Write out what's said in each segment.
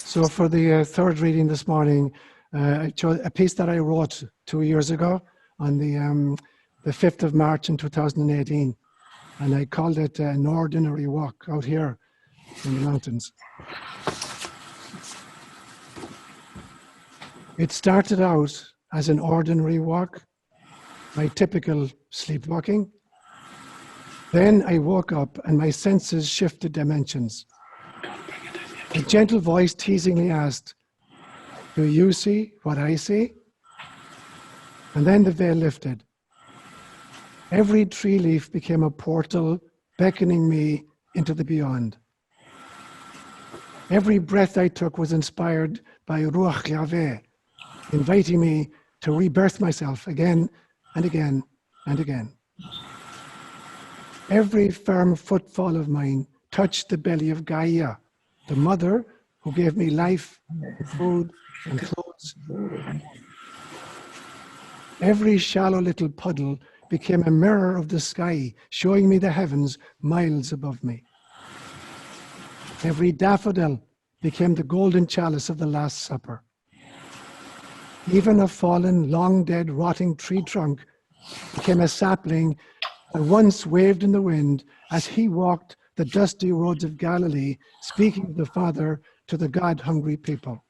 So for the third reading this morning, I chose a piece that I wrote 2 years ago on the 5th of March in 2018. And I called it An Ordinary Walk out here in the mountains. It started out as an ordinary walk, my typical sleepwalking. Then I woke up and my senses shifted dimensions. A gentle voice teasingly asked, "Do you see what I see?" And then the veil lifted. Every tree leaf became a portal beckoning me into the beyond. Every breath I took was inspired by ÓLaoire, inviting me to rebirth myself again and again and again. Every firm footfall of mine touched the belly of Gaia, the mother who gave me life, food, and clothes. Every shallow little puddle became a mirror of the sky, showing me the heavens miles above me. Every daffodil became the golden chalice of the Last Supper. Even a fallen, long-dead, rotting tree trunk became a sapling that once waved in the wind as he walked the dusty roads of Galilee, speaking of the Father to the God-hungry people.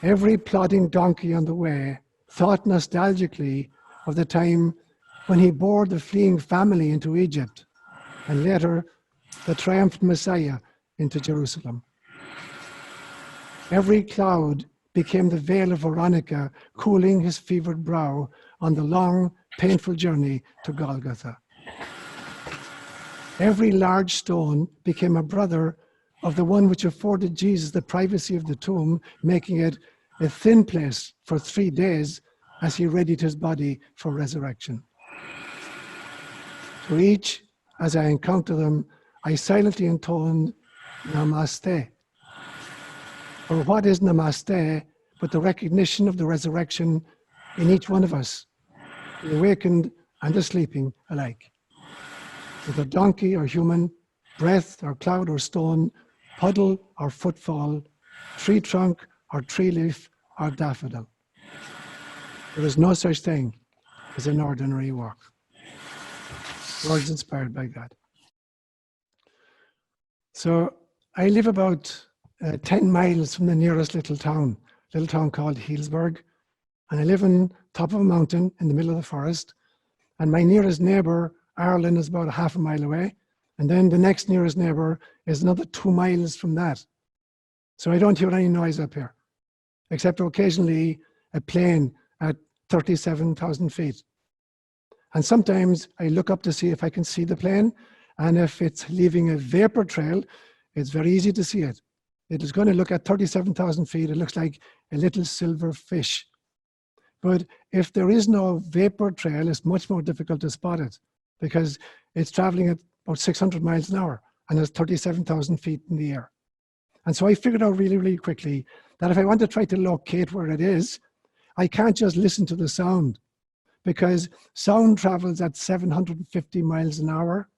Every plodding donkey on the way thought nostalgically of the time when he bore the fleeing family into Egypt, and later the triumphant Messiah into Jerusalem. Every cloud became the veil of Veronica, cooling his fevered brow on the long, painful journey to Golgotha. Every large stone became a brother of the one which afforded Jesus the privacy of the tomb, making it a thin place for 3 days as he readied his body for resurrection. To each, as I encounter them, I silently intoned Namaste. For what is Namaste but the recognition of the resurrection in each one of us, the awakened and the sleeping alike. Whether donkey or human, breath or cloud or stone, puddle or footfall, tree trunk or tree leaf or daffodil. There is no such thing as an ordinary walk. Words inspired by God. So I live about 10 miles from the nearest little town called Healdsburg. And I live on top of a mountain in the middle of the forest. And my nearest neighbor, Ireland, is about 1/2 mile away. And then the next nearest neighbor is another 2 miles from that. So I don't hear any noise up here, except occasionally a plane at 37,000 feet. And sometimes I look up to see if I can see the plane. And if it's leaving a vapor trail, it's very easy to see it. It is going to look at 37,000 feet. It looks like a little silver fish. But if there is no vapor trail, it's much more difficult to spot it because it's traveling at about 600 miles an hour and it's 37,000 feet in the air. And so I figured out really, really quickly that if I want to try to locate where it is, I can't just listen to the sound because sound travels at 750 miles an hour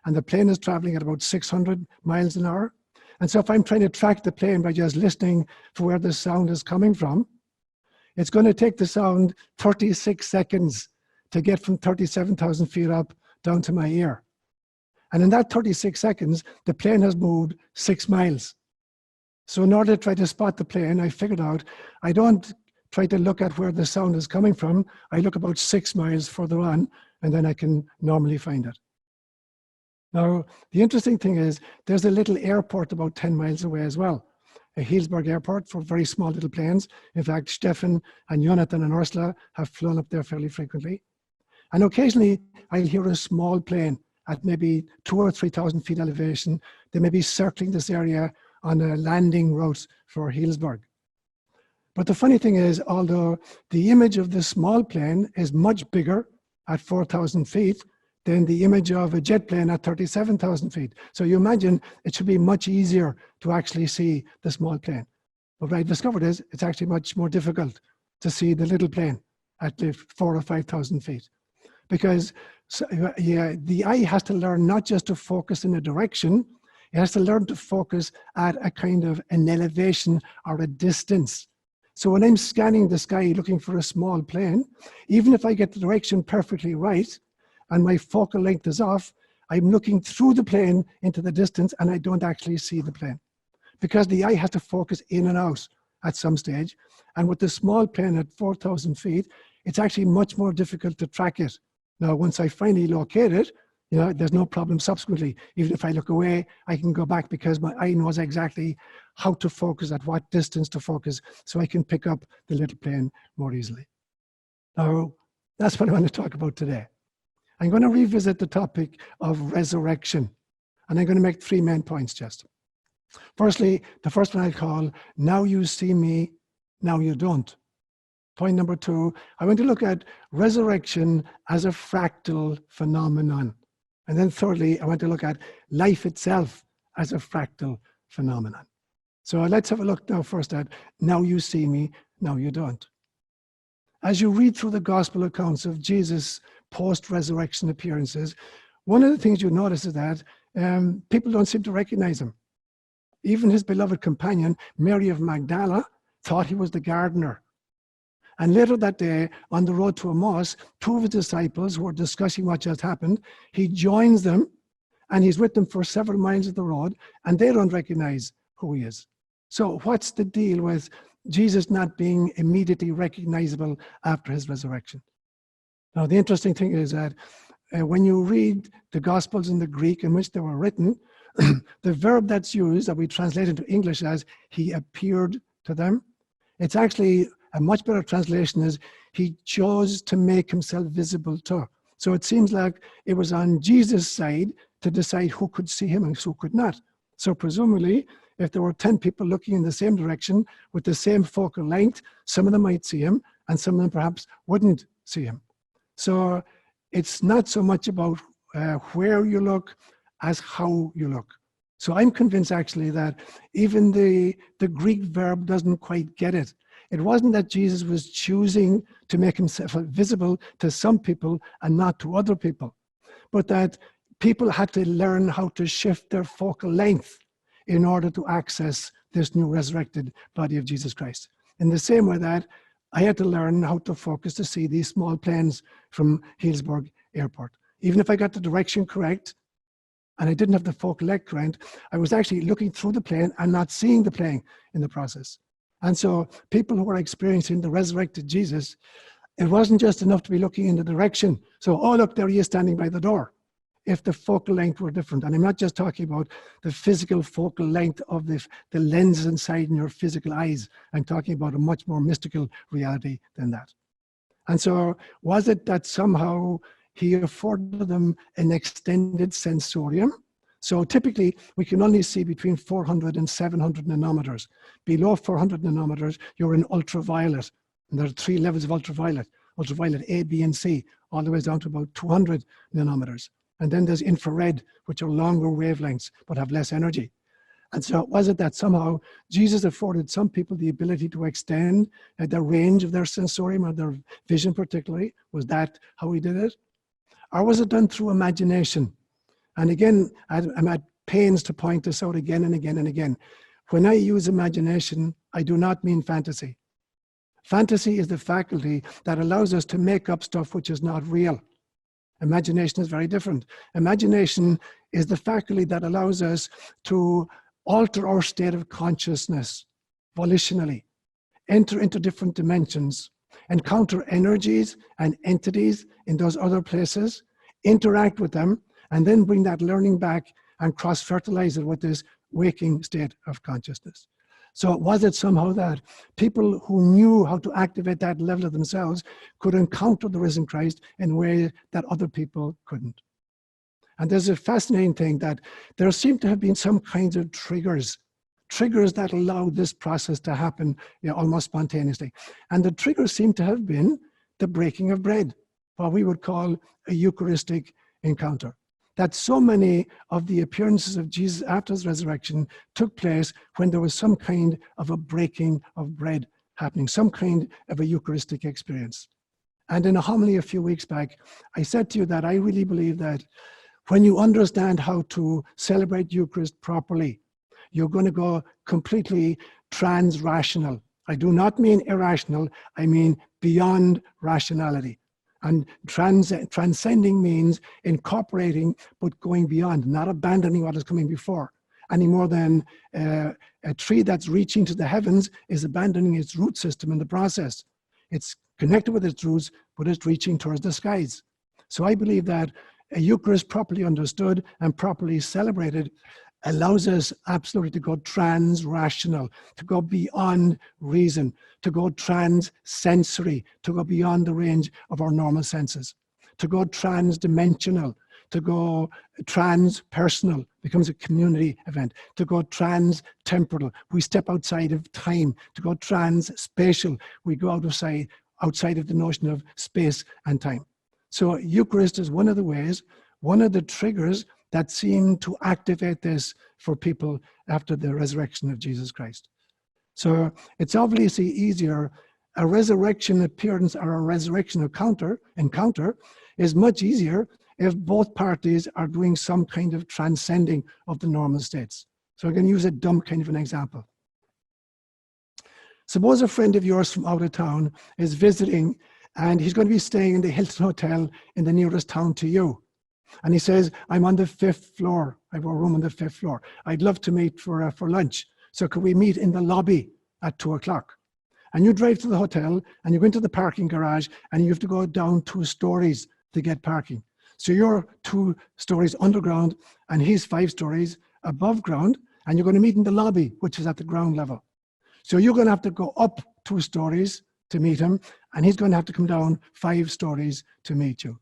and the plane is traveling at about 600 miles an hour. And so if I'm trying to track the plane by just listening for where the sound is coming from, it's going to take the sound 36 seconds to get from 37,000 feet up down to my ear. And in that 36 seconds, the plane has moved 6 miles. So in order to try to spot the plane, I figured out I don't try to look at where the sound is coming from. I look about 6 miles further on, and then I can normally find it. Now, the interesting thing is there's a little airport about 10 miles away as well, a Healdsburg airport for very small little planes. In fact, Stefan and Jonathan and Ursula have flown up there fairly frequently. And occasionally I'll hear a small plane at maybe 2,000 or 3,000 feet elevation. They may be circling this area on a landing route for Healdsburg. But the funny thing is, although the image of this small plane is much bigger at 4,000 feet, than the image of a jet plane at 37,000 feet. So you imagine it should be much easier to actually see the small plane. But what I discovered is it's actually much more difficult to see the little plane at 4,000 or 5,000 feet. Because the eye has to learn not just to focus in a direction, It has to learn to focus at a kind of an elevation or a distance. So when I'm scanning the sky looking for a small plane, even if I get the direction perfectly right and my focal length is off, I'm looking through the plane into the distance and I don't actually see the plane, because the eye has to focus in and out at some stage. And with the small plane at 4,000 feet, it's actually much more difficult to track it. Now, once I finally locate it, there's no problem subsequently. Even if I look away, I can go back because my eye knows exactly how to focus, at what distance to focus, so I can pick up the little plane more easily. Now, that's what I want to talk about today. I'm going to revisit the topic of resurrection, and I'm going to make 3 main points just. Firstly, the first one I call, now you see me, now you don't. Point number 2, I want to look at resurrection as a fractal phenomenon. And then thirdly, I want to look at life itself as a fractal phenomenon. So let's have a look now first at now you see me, now you don't. As you read through the gospel accounts of Jesus' post-resurrection appearances, one of the things you notice is that people don't seem to recognize him. Even his beloved companion, Mary of Magdala, thought he was the gardener. And later that day, on the road to Emmaus, 2 of his disciples who were discussing what just happened, he joins them and he's with them for several miles of the road, and they don't recognize who he is. So what's the deal with Jesus not being immediately recognizable after his resurrection? Now, the interesting thing is that when you read the Gospels in the Greek in which they were written, the verb that's used, that we translate into English as he appeared to them, it's actually a much better translation is he chose to make himself visible to. So it seems like it was on Jesus' side to decide who could see him and who could not. So presumably, if there were 10 people looking in the same direction with the same focal length, some of them might see him and some of them perhaps wouldn't see him. So it's not so much about where you look as how you look. So I'm convinced actually that even the Greek verb doesn't quite get it. It wasn't that Jesus was choosing to make himself visible to some people and not to other people, but that people had to learn how to shift their focal length in order to access this new resurrected body of Jesus Christ. In the same way that I had to learn how to focus to see these small planes from Healdsburg Airport. Even if I got the direction correct, and I didn't have the focal length correct, I was actually looking through the plane and not seeing the plane in the process. And so people who were experiencing the resurrected Jesus, it wasn't just enough to be looking in the direction. So, oh, look, there he is standing by the door. If the focal length were different, and I'm not just talking about the physical focal length of the lens inside in your physical eyes, I'm talking about a much more mystical reality than that. And so was it that somehow he afforded them an extended sensorium? So typically, we can only see between 400 and 700 nanometers. Below 400 nanometers, you're in ultraviolet. And there are 3 levels of ultraviolet. Ultraviolet A, B, and C, all the way down to about 200 nanometers. And then there's infrared, which are longer wavelengths, but have less energy. And so was it that somehow Jesus afforded some people the ability to extend the range of their sensorium or their vision particularly? Was that how he did it? Or was it done through imagination? And again, I'm at pains to point this out again and again and again. When I use imagination, I do not mean fantasy. Fantasy is the faculty that allows us to make up stuff which is not real. Imagination is very different. Imagination is the faculty that allows us to alter our state of consciousness volitionally, enter into different dimensions, encounter energies and entities in those other places, interact with them, and then bring that learning back and cross-fertilize it with this waking state of consciousness. So was it somehow that people who knew how to activate that level of themselves could encounter the risen Christ in a way that other people couldn't? And there's a fascinating thing that there seem to have been some kinds of triggers that allowed this process to happen almost spontaneously. And the triggers seem to have been the breaking of bread, what we would call a Eucharistic encounter. That so many of the appearances of Jesus after his resurrection took place when there was some kind of a breaking of bread happening, some kind of a Eucharistic experience. And in a homily a few weeks back, I said to you that I really believe that When you understand how to celebrate Eucharist properly, you're going to go completely trans-rational. I do not mean irrational, I mean beyond rationality. And transcending means incorporating, but going beyond, not abandoning what is coming before. Any more than a tree that's reaching to the heavens is abandoning its root system in the process. It's connected with its roots, but it's reaching towards the skies. So I believe that a Eucharist properly understood and properly celebrated allows us absolutely to go trans-rational, to go beyond reason, to go trans-sensory, to go beyond the range of our normal senses, to go trans-dimensional, to go trans-personal, becomes a community event, to go trans-temporal, we step outside of time, to go trans-spatial, we go outside of the notion of space and time. So Eucharist is one of the ways, one of the triggers that seem to activate this for people after the resurrection of Jesus Christ. So it's obviously easier. A resurrection appearance or a resurrection encounter is much easier if both parties are doing some kind of transcending of the normal states. So I'm going to use a dumb kind of an example. Suppose a friend of yours from out of town is visiting and he's going to be staying in the Hilton Hotel in the nearest town to you. And he says, I'm on the 5th floor. I have a room on the 5th floor. I'd love to meet for lunch. So could we meet in the lobby at 2 o'clock? And you drive to the hotel and you go into the parking garage and you have to go down 2 stories to get parking. So you're 2 stories underground and he's 5 stories above ground, and you're going to meet in the lobby, which is at the ground level. So you're going to have to go up 2 stories to meet him, and he's going to have to come down 5 stories to meet you.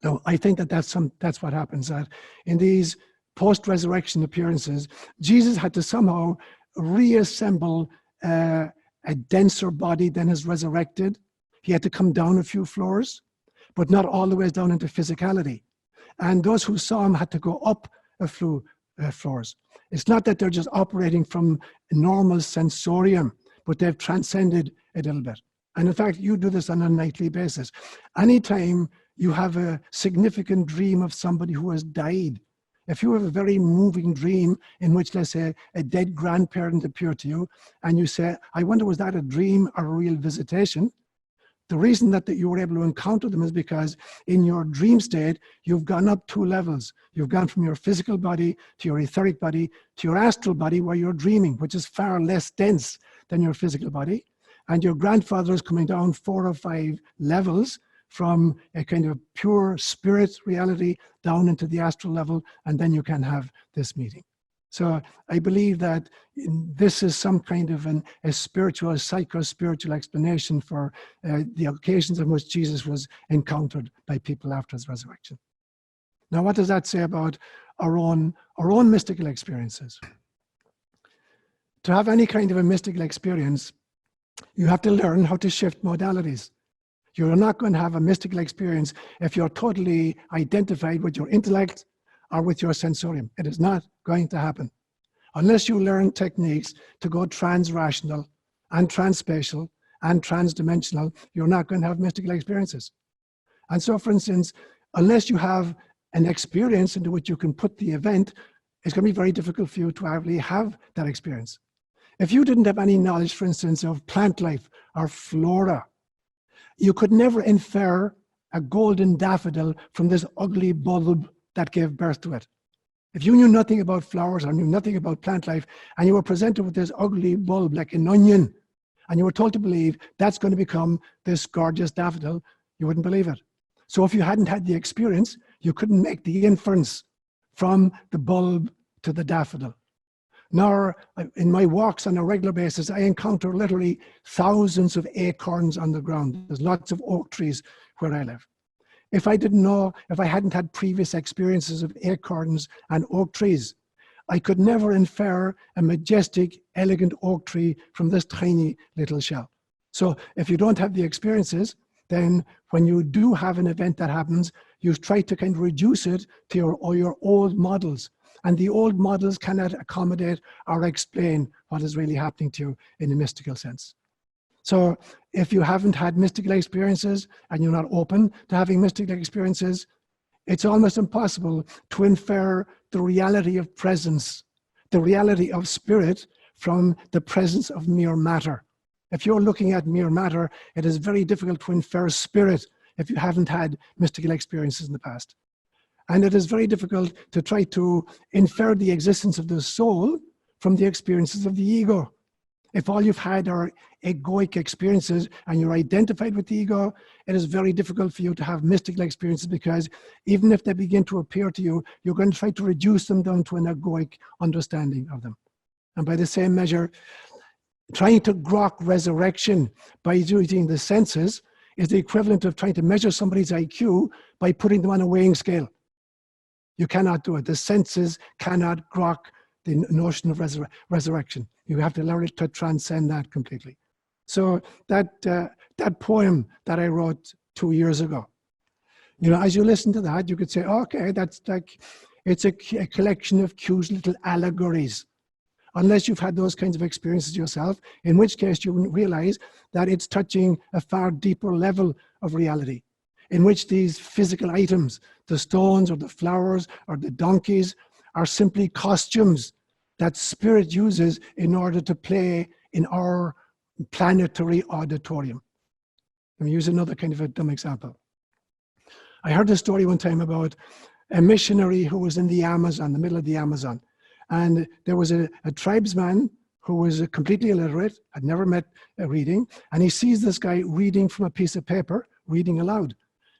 Now, I think that that's what happens, that in these post-resurrection appearances, Jesus had to somehow reassemble a denser body than is resurrected. He had to come down a few floors, but not all the way down into physicality. And those who saw him had to go up a few floors. It's not that they're just operating from normal sensorium, but they've transcended a little bit. And in fact, you do this on a nightly basis. Anytime you have a significant dream of somebody who has died, if you have a very moving dream in which, let's say, a dead grandparent appeared to you, and you say, I wonder, was that a dream or a real visitation? The reason that you were able to encounter them is because in your dream state, you've gone up 2 levels. You've gone from your physical body to your etheric body to your astral body where you're dreaming, which is far less dense than your physical body. And your grandfather is coming down 4 or 5 levels from a kind of pure spirit reality down into the astral level, and then you can have this meeting. So I believe that this is some kind of a spiritual, psycho-spiritual explanation for the occasions in which Jesus was encountered by people after his resurrection. Now, what does that say about our own mystical experiences? To have any kind of a mystical experience, you have to learn how to shift modalities. You're not going to have a mystical experience if you're totally identified with your intellect or with your sensorium. It is not going to happen. Unless you learn techniques to go trans-rational and trans-spatial and trans-dimensional, you're not going to have mystical experiences. And so, for instance, unless you have an experience into which you can put the event, it's going to be very difficult for you to actually have that experience. If you didn't have any knowledge, for instance, of plant life or flora, you could never infer a golden daffodil from this ugly bulb that gave birth to it. If you knew nothing about flowers or knew nothing about plant life, and you were presented with this ugly bulb like an onion, and you were told to believe that's going to become this gorgeous daffodil, you wouldn't believe it. So if you hadn't had the experience, you couldn't make the inference from the bulb to the daffodil. Nor in my walks on a regular basis, I encounter literally thousands of acorns on the ground. There's lots of oak trees where I live. If I didn't know, if I hadn't had previous experiences of acorns and oak trees, I could never infer a majestic, elegant oak tree from this tiny little shell. So if you don't have the experiences, then when you do have an event that happens, you try to kind of reduce it to your old models. And the old models cannot accommodate or explain what is really happening to you in a mystical sense. So if you haven't had mystical experiences and you're not open to having mystical experiences, it's almost impossible to infer the reality of presence, the reality of spirit from the presence of mere matter. If you're looking at mere matter, it is very difficult to infer spirit if you haven't had mystical experiences in the past. And it is very difficult to try to infer the existence of the soul from the experiences of the ego. If all you've had are egoic experiences and you're identified with the ego, it is very difficult for you to have mystical experiences, because even if they begin to appear to you, you're going to try to reduce them down to an egoic understanding of them. And by the same measure, trying to grok resurrection by using the senses is the equivalent of trying to measure somebody's IQ by putting them on a weighing scale. You cannot do it. The senses cannot grok the notion of resurrection. You have to learn to transcend that completely. So that poem that I wrote 2 years ago, you know, as you listen to that, you could say, okay, that's like, it's a collection of cute little allegories. Unless you've had those kinds of experiences yourself, in which case you wouldn't realize that it's touching a far deeper level of reality, in which these physical items, the stones or the flowers or the donkeys, are simply costumes that spirit uses in order to play in our planetary auditorium. Let me use another kind of a dumb example. I heard a story one time about a missionary who was in the Amazon, the middle of the Amazon. And there was a tribesman who was completely illiterate, had never met reading, and he sees this guy reading from a piece of paper, reading aloud.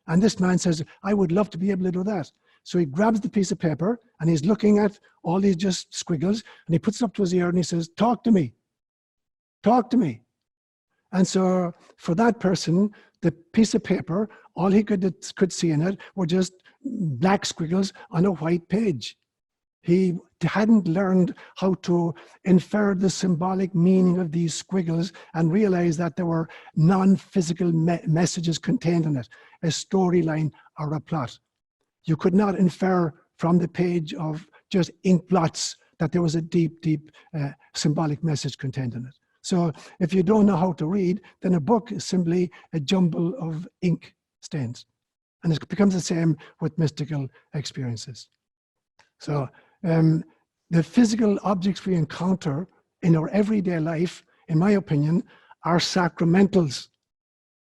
And this man says, I would love to be able to do that. So he grabs the piece of paper and he's looking at all these just squiggles, and he puts it up to his ear and he says, talk to me, talk to me. And so for that person, the piece of paper, all he could see in it were just black squiggles on a white page. He hadn't learned how to infer the symbolic meaning of these squiggles and realize that there were non-physical messages contained in it, a storyline or a plot. You could not infer from the page of just ink blots that there was a deep, deep symbolic message contained in it. So if you don't know how to read, then a book is simply a jumble of ink stains. And it becomes the same with mystical experiences. So the physical objects we encounter in our everyday life, in my opinion, are sacramentals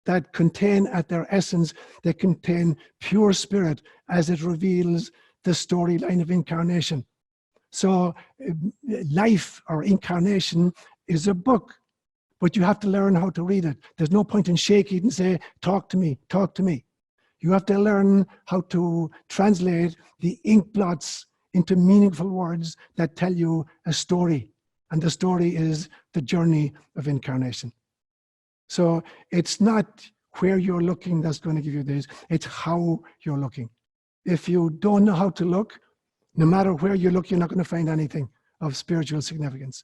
that contain at their essence, they contain pure spirit as it reveals the storyline of incarnation. So life or incarnation is a book, but you have to learn how to read it. There's no point in shaking it and say, talk to me, talk to me. You have to learn how to translate the ink blots into meaningful words that tell you a story. And the story is the journey of incarnation. So it's not where you're looking that's going to give you this, it's how you're looking. If you don't know how to look, no matter where you look, you're not going to find anything of spiritual significance.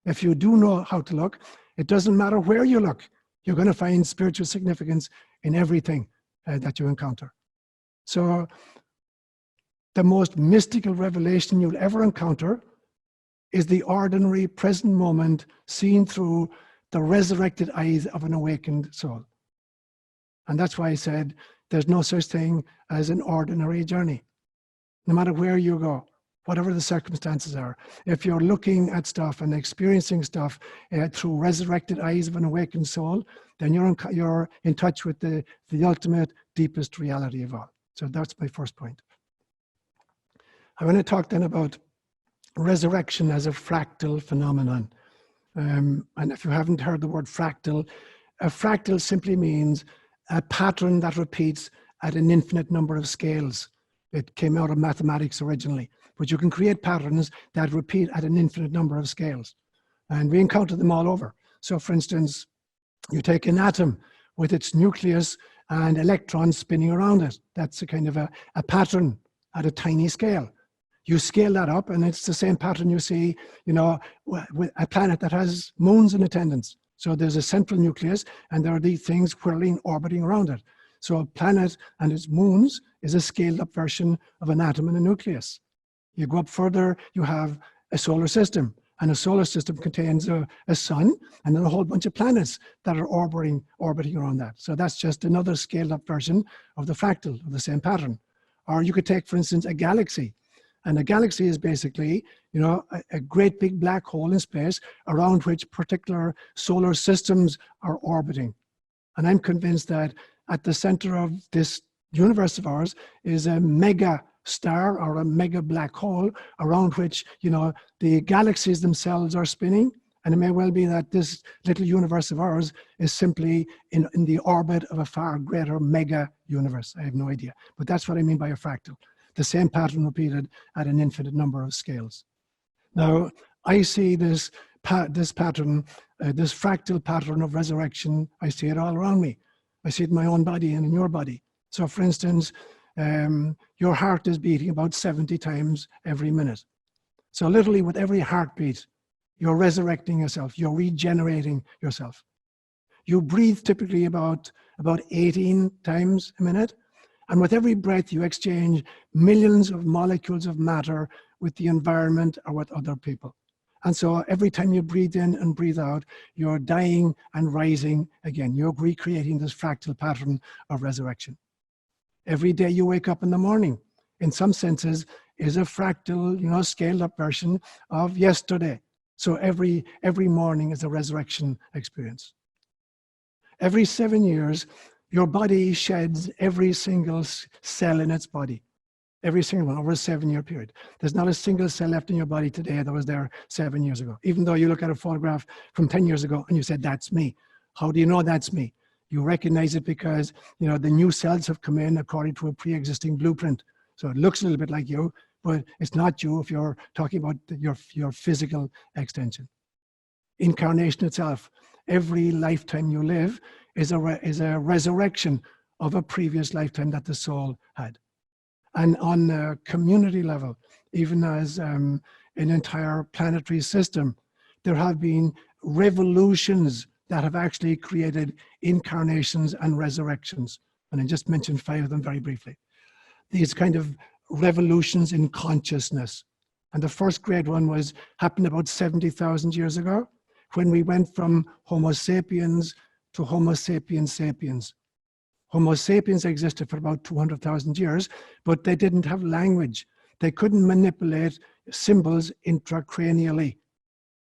If you do know how to look, it doesn't matter where you look, you're going to find spiritual significance in everything that you encounter. So the most mystical revelation you'll ever encounter is the ordinary present moment seen through the resurrected eyes of an awakened soul. And that's why I said there's no such thing as an ordinary journey. No matter where you go, whatever the circumstances are, if you're looking at stuff and experiencing stuff through resurrected eyes of an awakened soul, then you're in touch with the ultimate, deepest reality of all. So that's my first point. I want to talk then about resurrection as a fractal phenomenon. And if you haven't heard the word fractal, a fractal simply means a pattern that repeats at an infinite number of scales. It came out of mathematics originally, but you can create patterns that repeat at an infinite number of scales. And we encounter them all over. So for instance, you take an atom with its nucleus and electrons spinning around it. That's a kind of a pattern at a tiny scale. You scale that up and it's the same pattern you see, you know, with a planet that has moons in attendance. So there's a central nucleus and there are these things whirling, orbiting around it. So a planet and its moons is a scaled up version of an atom and a nucleus. You go up further, you have a solar system, and a solar system contains a sun and then a whole bunch of planets that are orbiting around that. So that's just another scaled up version of the fractal, of the same pattern. Or you could take, for instance, a galaxy. And a galaxy is basically, you know, a great big black hole in space around which particular solar systems are orbiting. And I'm convinced that at the center of this universe of ours is a mega star or a mega black hole around which, you know, the galaxies themselves are spinning. And it may well be that this little universe of ours is simply in the orbit of a far greater mega universe. I have no idea. But that's what I mean by a fractal. The same pattern repeated at an infinite number of scales. Now, I see this pattern, this fractal pattern of resurrection, I see it all around me. I see it in my own body and in your body. So for instance, your heart is beating about 70 times every minute. So literally with every heartbeat, you're resurrecting yourself, you're regenerating yourself. You breathe typically about 18 times a minute. And with every breath, you exchange millions of molecules of matter with the environment or with other people. And so every time you breathe in and breathe out, you're dying and rising again. You're recreating this fractal pattern of resurrection. Every day you wake up in the morning, in some senses, is a fractal, you know, scaled up version of yesterday. So every morning is a resurrection experience. Every 7 years, your body sheds every single cell in its body. Every single one over a 7-year period. There's not a single cell left in your body today that was there 7 years ago. Even though you look at a photograph from 10 years ago and you said, that's me. How do you know that's me? You recognize it because, you know, the new cells have come in according to a pre-existing blueprint. So it looks a little bit like you, but it's not you if you're talking about your physical extension. Incarnation itself, every lifetime you live is a resurrection of a previous lifetime that the soul had. And on a community level, even as an entire planetary system, there have been revolutions that have actually created incarnations and resurrections. And I just mentioned 5 of them very briefly. These kind of revolutions in consciousness. And the first great one happened about 70,000 years ago, when we went from Homo sapiens to Homo sapiens sapiens. Homo sapiens existed for about 200,000 years, but they didn't have language. They couldn't manipulate symbols intracranially.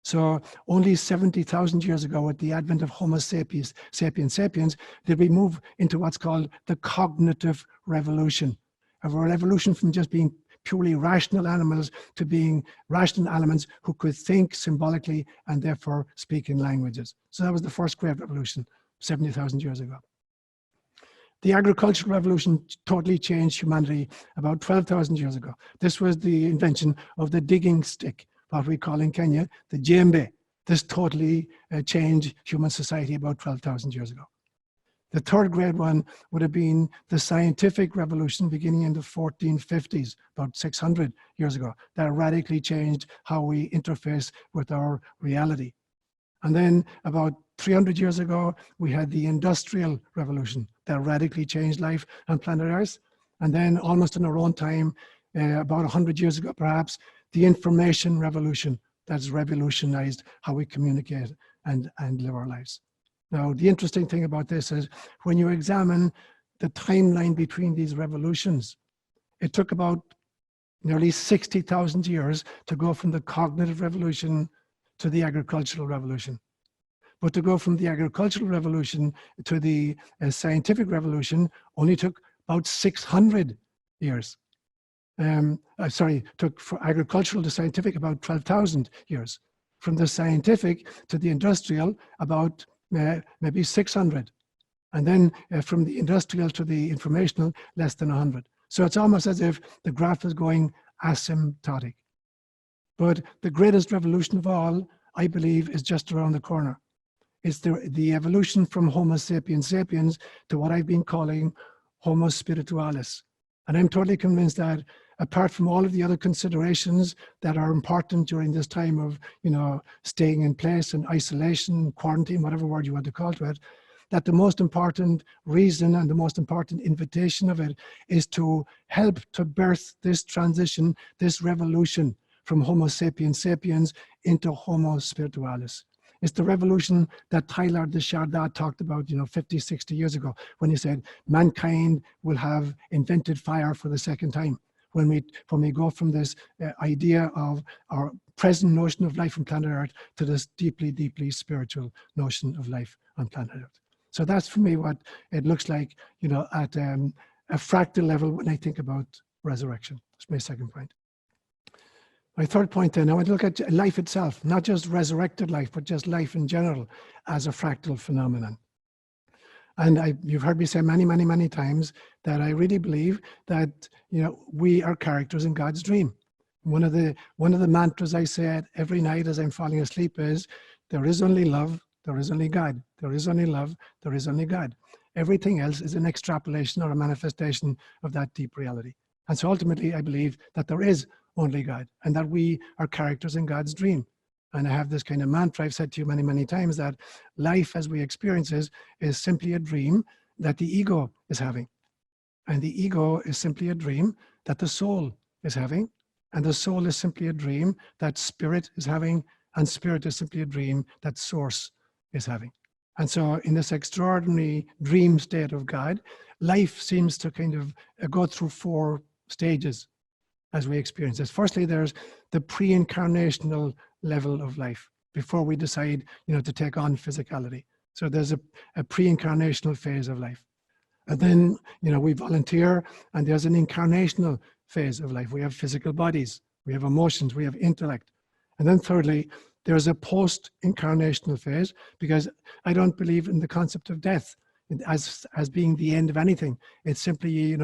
So only 70,000 years ago, at the advent of Homo sapiens sapiens, did we move into what's called the cognitive revolution. A revolution from just being purely rational animals to being rational elements who could think symbolically and therefore speak in languages. So that was the first great revolution 70,000 years ago. The agricultural revolution totally changed humanity about 12,000 years ago. This was the invention of the digging stick, what we call in Kenya, the jembe. This totally changed human society about 12,000 years ago. The third great one would have been the scientific revolution beginning in the 1450s, about 600 years ago, that radically changed how we interface with our reality. And then about 300 years ago, we had the Industrial Revolution that radically changed life on planet Earth. And then almost in our own time, about 100 years ago perhaps, the Information Revolution that's revolutionized how we communicate and live our lives. Now, the interesting thing about this is when you examine the timeline between these revolutions, it took about nearly 60,000 years to go from the cognitive revolution to the agricultural revolution. But to go from the agricultural revolution to the scientific revolution only took about 600 years. Took for agricultural to scientific about 12,000 years. From the scientific to the industrial, about maybe 600. And then from the industrial to the informational, less than 100. So it's almost as if the graph is going asymptotic. But the greatest revolution of all, I believe, is just around the corner. It's the evolution from Homo sapiens sapiens to what I've been calling Homo spiritualis. And I'm totally convinced that apart from all of the other considerations that are important during this time of, you know, staying in place and isolation, quarantine, whatever word you want to call it, that the most important reason and the most important invitation of it is to help to birth this transition, this revolution from Homo sapiens sapiens into Homo spiritualis. It's the revolution that Tyler de Chardin talked about, 50, 60 years ago, when he said, mankind will have invented fire for the second time. When we go from this idea of our present notion of life on planet Earth to this deeply, deeply spiritual notion of life on planet Earth. So that's for me what it looks like, at a fractal level when I think about resurrection. That's my second point. My third point then, I want to look at life itself, not just resurrected life, but just life in general as a fractal phenomenon. And you've heard me say many, many, many times that I really believe that, we are characters in God's dream. One of the mantras I say every night as I'm falling asleep is, there is only love, there is only God. There is only love, there is only God. Everything else is an extrapolation or a manifestation of that deep reality. And so ultimately, I believe that there is only God and that we are characters in God's dream. And I have this kind of mantra I've said to you many, many times, that life as we experience it is simply a dream that the ego is having. And the ego is simply a dream that the soul is having. And the soul is simply a dream that spirit is having. And spirit is simply a dream that source is having. And so in this extraordinary dream state of God, life seems to kind of go through 4 stages as we experience this. Firstly, there's the pre-incarnational level of life before we decide, to take on physicality. So there's a pre-incarnational phase of life. And then, we volunteer, and there's an incarnational phase of life. We have physical bodies, we have emotions, we have intellect. And then thirdly, there's a post-incarnational phase, because I don't believe in the concept of death as being the end of anything. It's simply,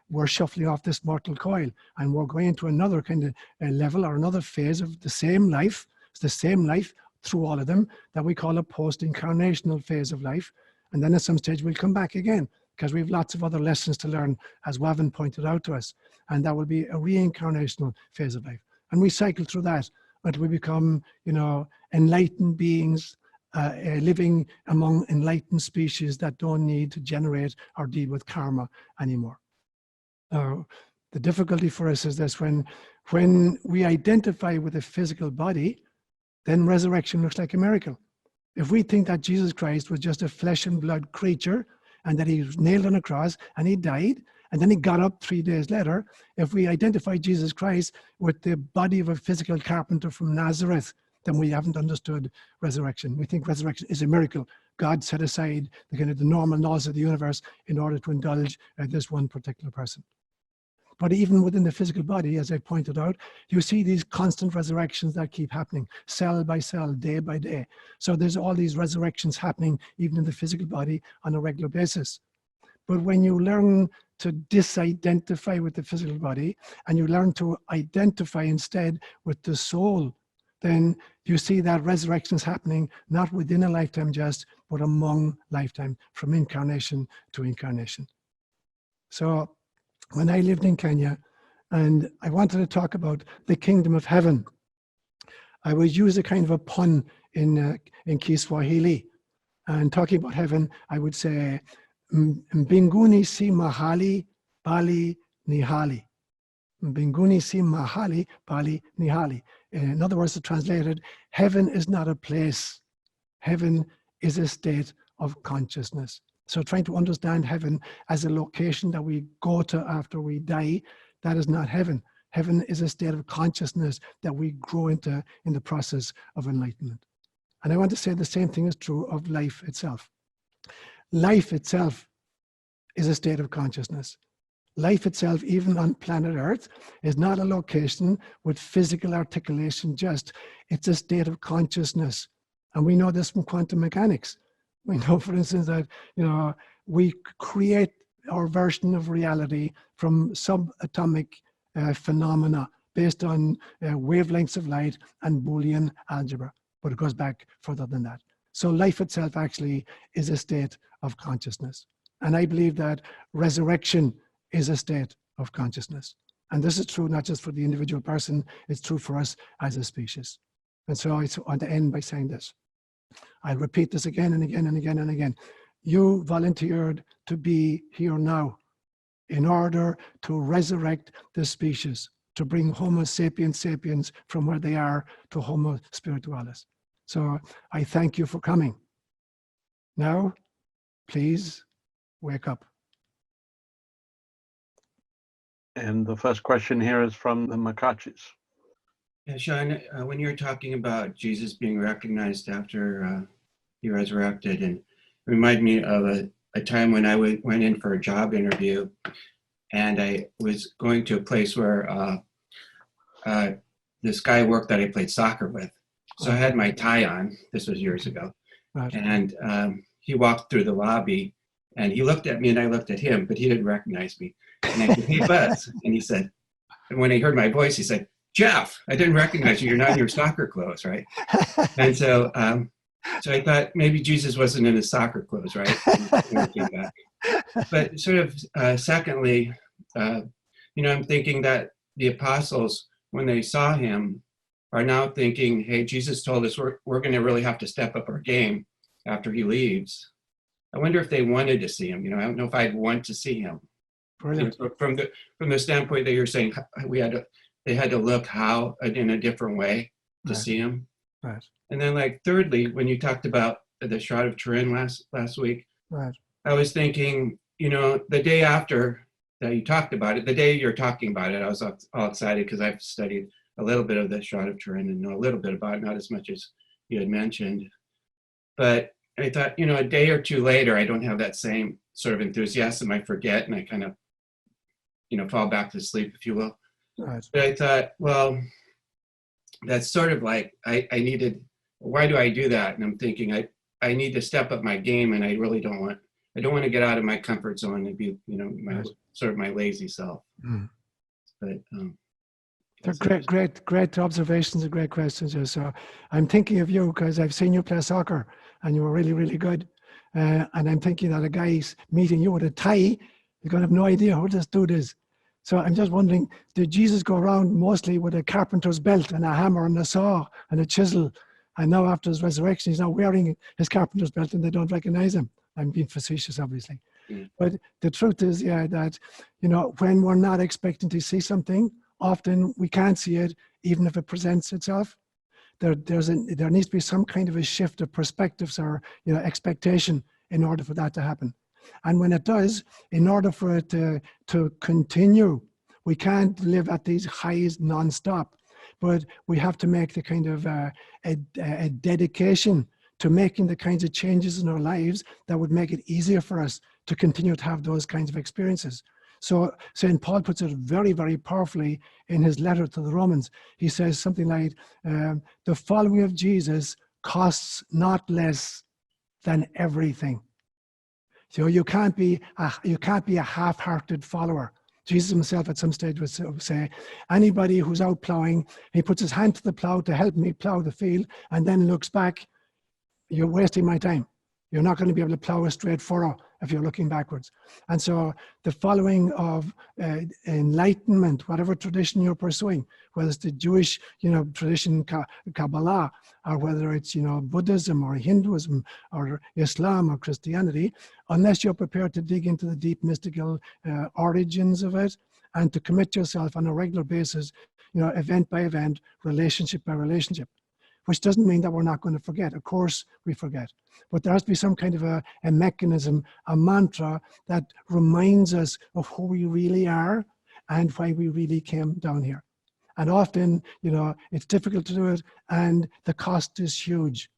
we're shuffling off this mortal coil and we're going into another kind of level or another phase of the same life. It's the same life through all of them that we call a post-incarnational phase of life. And then at some stage we'll come back again, because we have lots of other lessons to learn, as Wavin pointed out to us. And that will be a reincarnational phase of life. And we cycle through that until we become, enlightened beings, living among enlightened species that don't need to generate or deal with karma anymore. The difficulty for us is this: when we identify with a physical body, then resurrection looks like a miracle. If we think that Jesus Christ was just a flesh and blood creature and that he was nailed on a cross and he died and then he got up 3 days later, if we identify Jesus Christ with the body of a physical carpenter from Nazareth, then we haven't understood resurrection. We think resurrection is a miracle. God set aside the kind of the normal laws of the universe in order to indulge this one particular person. But even within the physical body, as I pointed out, you see these constant resurrections that keep happening, cell by cell, day by day. So there's all these resurrections happening even in the physical body on a regular basis. But when you learn to disidentify with the physical body and you learn to identify instead with the soul, then you see that resurrection is happening not within a lifetime just, but among lifetime, from incarnation to incarnation. So when I lived in Kenya and I wanted to talk about the kingdom of heaven, I would use a kind of a pun in Kiswahili. And talking about heaven, I would say, Mbinguni si mahali, bali ni hali. Mbinguni si mahali, bali ni hali. In other words, translated, heaven is not a place. Heaven is a state of consciousness. So trying to understand heaven as a location that we go to after we die, that is not heaven. Heaven is a state of consciousness that we grow into in the process of enlightenment. And I want to say the same thing is true of life itself. Life itself is a state of consciousness. Life itself, even on planet Earth, is not a location with physical articulation just. It's a state of consciousness. And we know this from quantum mechanics. We know, for instance, that we create our version of reality from subatomic phenomena based on wavelengths of light and Boolean algebra. But it goes back further than that. So life itself actually is a state of consciousness. And I believe that resurrection is a state of consciousness. And this is true not just for the individual person, it's true for us as a species. And so I want to end by saying this. I'll repeat this again and again and again and again. You volunteered to be here now in order to resurrect the species, to bring Homo sapiens sapiens from where they are to Homo spiritualis. So I thank you for coming. Now, please wake up. And the first question here is from the Makachis. Yeah, Seán, when you were talking about Jesus being recognized after he resurrected, and it reminded me of a time when I went in for a job interview, and I was going to a place where this guy worked that I played soccer with. So I had my tie on. This was years ago. Right. And he walked through the lobby, and he looked at me, and I looked at him, but he didn't recognize me. And I said, "Hey, Buzz." And he said, and when he heard my voice, he said, "Jeff, I didn't recognize you. You're not in your soccer clothes, right?" And so I thought maybe Jesus wasn't in his soccer clothes, right? When he came back. But sort of secondly, I'm thinking that the apostles, when they saw him, are now thinking, hey, Jesus told us we're going to really have to step up our game after he leaves. I wonder if they wanted to see him. I don't know if I'd want to see him. Brilliant. From the standpoint that you're saying, they had to look in a different way to see him. Right. And then, like, thirdly, when you talked about the Shroud of Turin last week, right. I was thinking, the day after that you talked about it, the day you're talking about it, I was all excited because I've studied a little bit of the Shroud of Turin and know a little bit about it, not as much as you had mentioned. But I thought, a day or two later, I don't have that same sort of enthusiasm. I forget, and I kind of, fall back to sleep, if you will. Right. But I thought, well, that's sort of like why do I do that? And I'm thinking I need to step up my game, and I really don't want to get out of my comfort zone and be, sort of my lazy self. Mm. But they're great observations and great questions. Yeah. So I'm thinking of you because I've seen you play soccer and you were really, really good. And I'm thinking that a guy's meeting you with a tie, you're going to have no idea who this dude is. So I'm just wondering, did Jesus go around mostly with a carpenter's belt and a hammer and a saw and a chisel? And now after his resurrection, he's now wearing his carpenter's belt and they don't recognize him. I'm being facetious, obviously. Mm. But the truth is, that, when we're not expecting to see something, often we can't see it, even if it presents itself. There needs to be some kind of a shift of perspectives or, expectation in order for that to happen. And when it does, in order for it to continue, we can't live at these highs nonstop, but we have to make the kind of a dedication to making the kinds of changes in our lives that would make it easier for us to continue to have those kinds of experiences. So St. Paul puts it very, very powerfully in his letter to the Romans. He says something like, the following of Jesus costs not less than everything. So you can't be a half-hearted follower. Jesus himself at some stage would say, anybody who's out plowing, he puts his hand to the plow to help me plow the field and then looks back, you're wasting my time. You're not going to be able to plow a straight furrow if you're looking backwards. And so the following of enlightenment, whatever tradition you're pursuing, whether it's the Jewish, tradition, Kabbalah, or whether it's, Buddhism or Hinduism or Islam or Christianity, unless you're prepared to dig into the deep mystical origins of it and to commit yourself on a regular basis, event by event, relationship by relationship. Which doesn't mean that we're not going to forget. Of course we forget. But there has to be some kind of a mechanism, a mantra that reminds us of who we really are and why we really came down here. And often, it's difficult to do it and the cost is huge.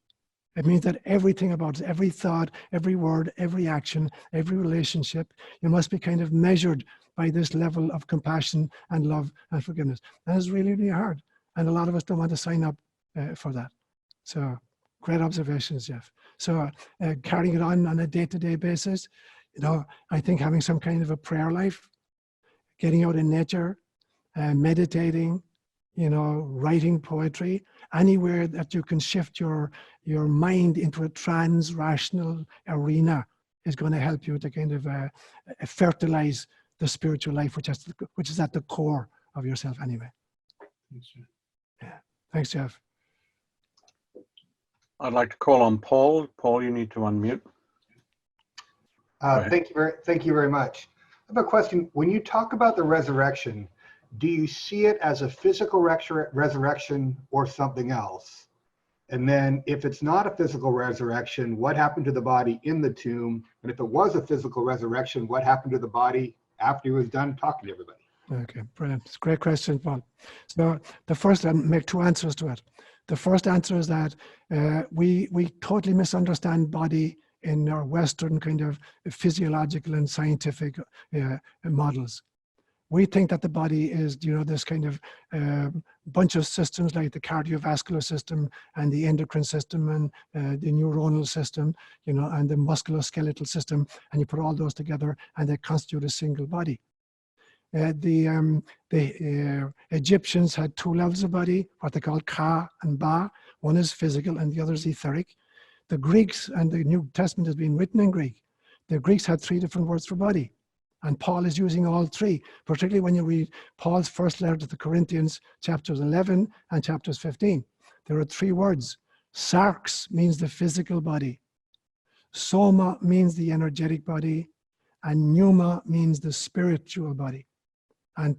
It means that everything about it, every thought, every word, every action, every relationship, you must be kind of measured by this level of compassion and love and forgiveness. And it's really, really hard. And a lot of us don't want to sign up for that. So great observations, Jeff. So carrying it on a day-to-day basis, I think having some kind of a prayer life, getting out in nature, meditating, writing poetry, anywhere that you can shift your mind into a trans-rational arena is going to help you to kind of fertilize the spiritual life, which is at the core of yourself anyway. Thanks, Jeff. Yeah. Thanks, Jeff. I'd like to call on Paul. Paul, you need to unmute. Thank you very much. I have a question. When you talk about the resurrection, do you see it as a physical resurrection or something else? And then if it's not a physical resurrection, what happened to the body in the tomb? And if it was a physical resurrection, what happened to the body after he was done talking to everybody? Okay, brilliant. It's a great question, Paul. So the first, I'll make two answers to it. The first answer is that we totally misunderstand body in our Western kind of physiological and scientific models. We think that the body is, this kind of bunch of systems like the cardiovascular system and the endocrine system and the neuronal system, and the musculoskeletal system, and you put all those together and they constitute a single body. The Egyptians had two levels of body, what they call Ka and Ba. One is physical and the other is etheric. The Greeks, and the New Testament has been written in Greek, the Greeks had three different words for body. And Paul is using all three, particularly when you read Paul's first letter to the Corinthians, chapters 11 and chapters 15. There are three words. Sarx means the physical body. Soma means the energetic body. And pneuma means the spiritual body. And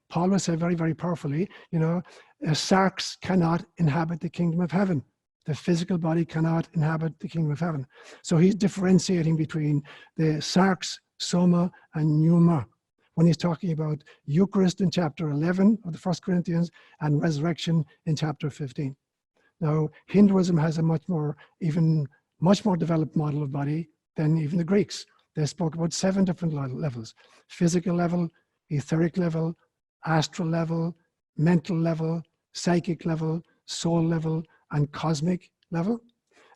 Paul will say very, very powerfully, sarx cannot inhabit the kingdom of heaven. The physical body cannot inhabit the kingdom of heaven. So he's differentiating between the sarx, soma, and pneuma when he's talking about Eucharist in chapter 11 of the 1 Corinthians and resurrection in chapter 15. Now, Hinduism has a much more developed model of body than even the Greeks. They spoke about 7 different levels: physical level, etheric level, astral level, mental level, psychic level, soul level, and cosmic level.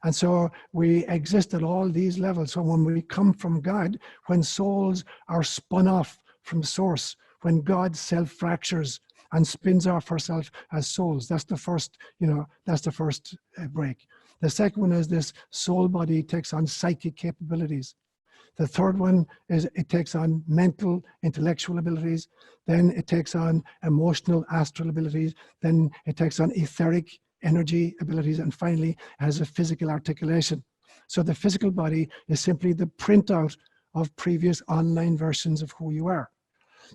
And so we exist at all these levels. So when we come from God, when souls are spun off from source, when God self-fractures and spins off herself as souls, that's the first, break. The second one is this soul body takes on psychic capabilities. The third one is it takes on mental, intellectual abilities. Then it takes on emotional, astral abilities. Then it takes on etheric energy abilities, and finally has a physical articulation. So the physical body is simply the printout of previous online versions of who you are.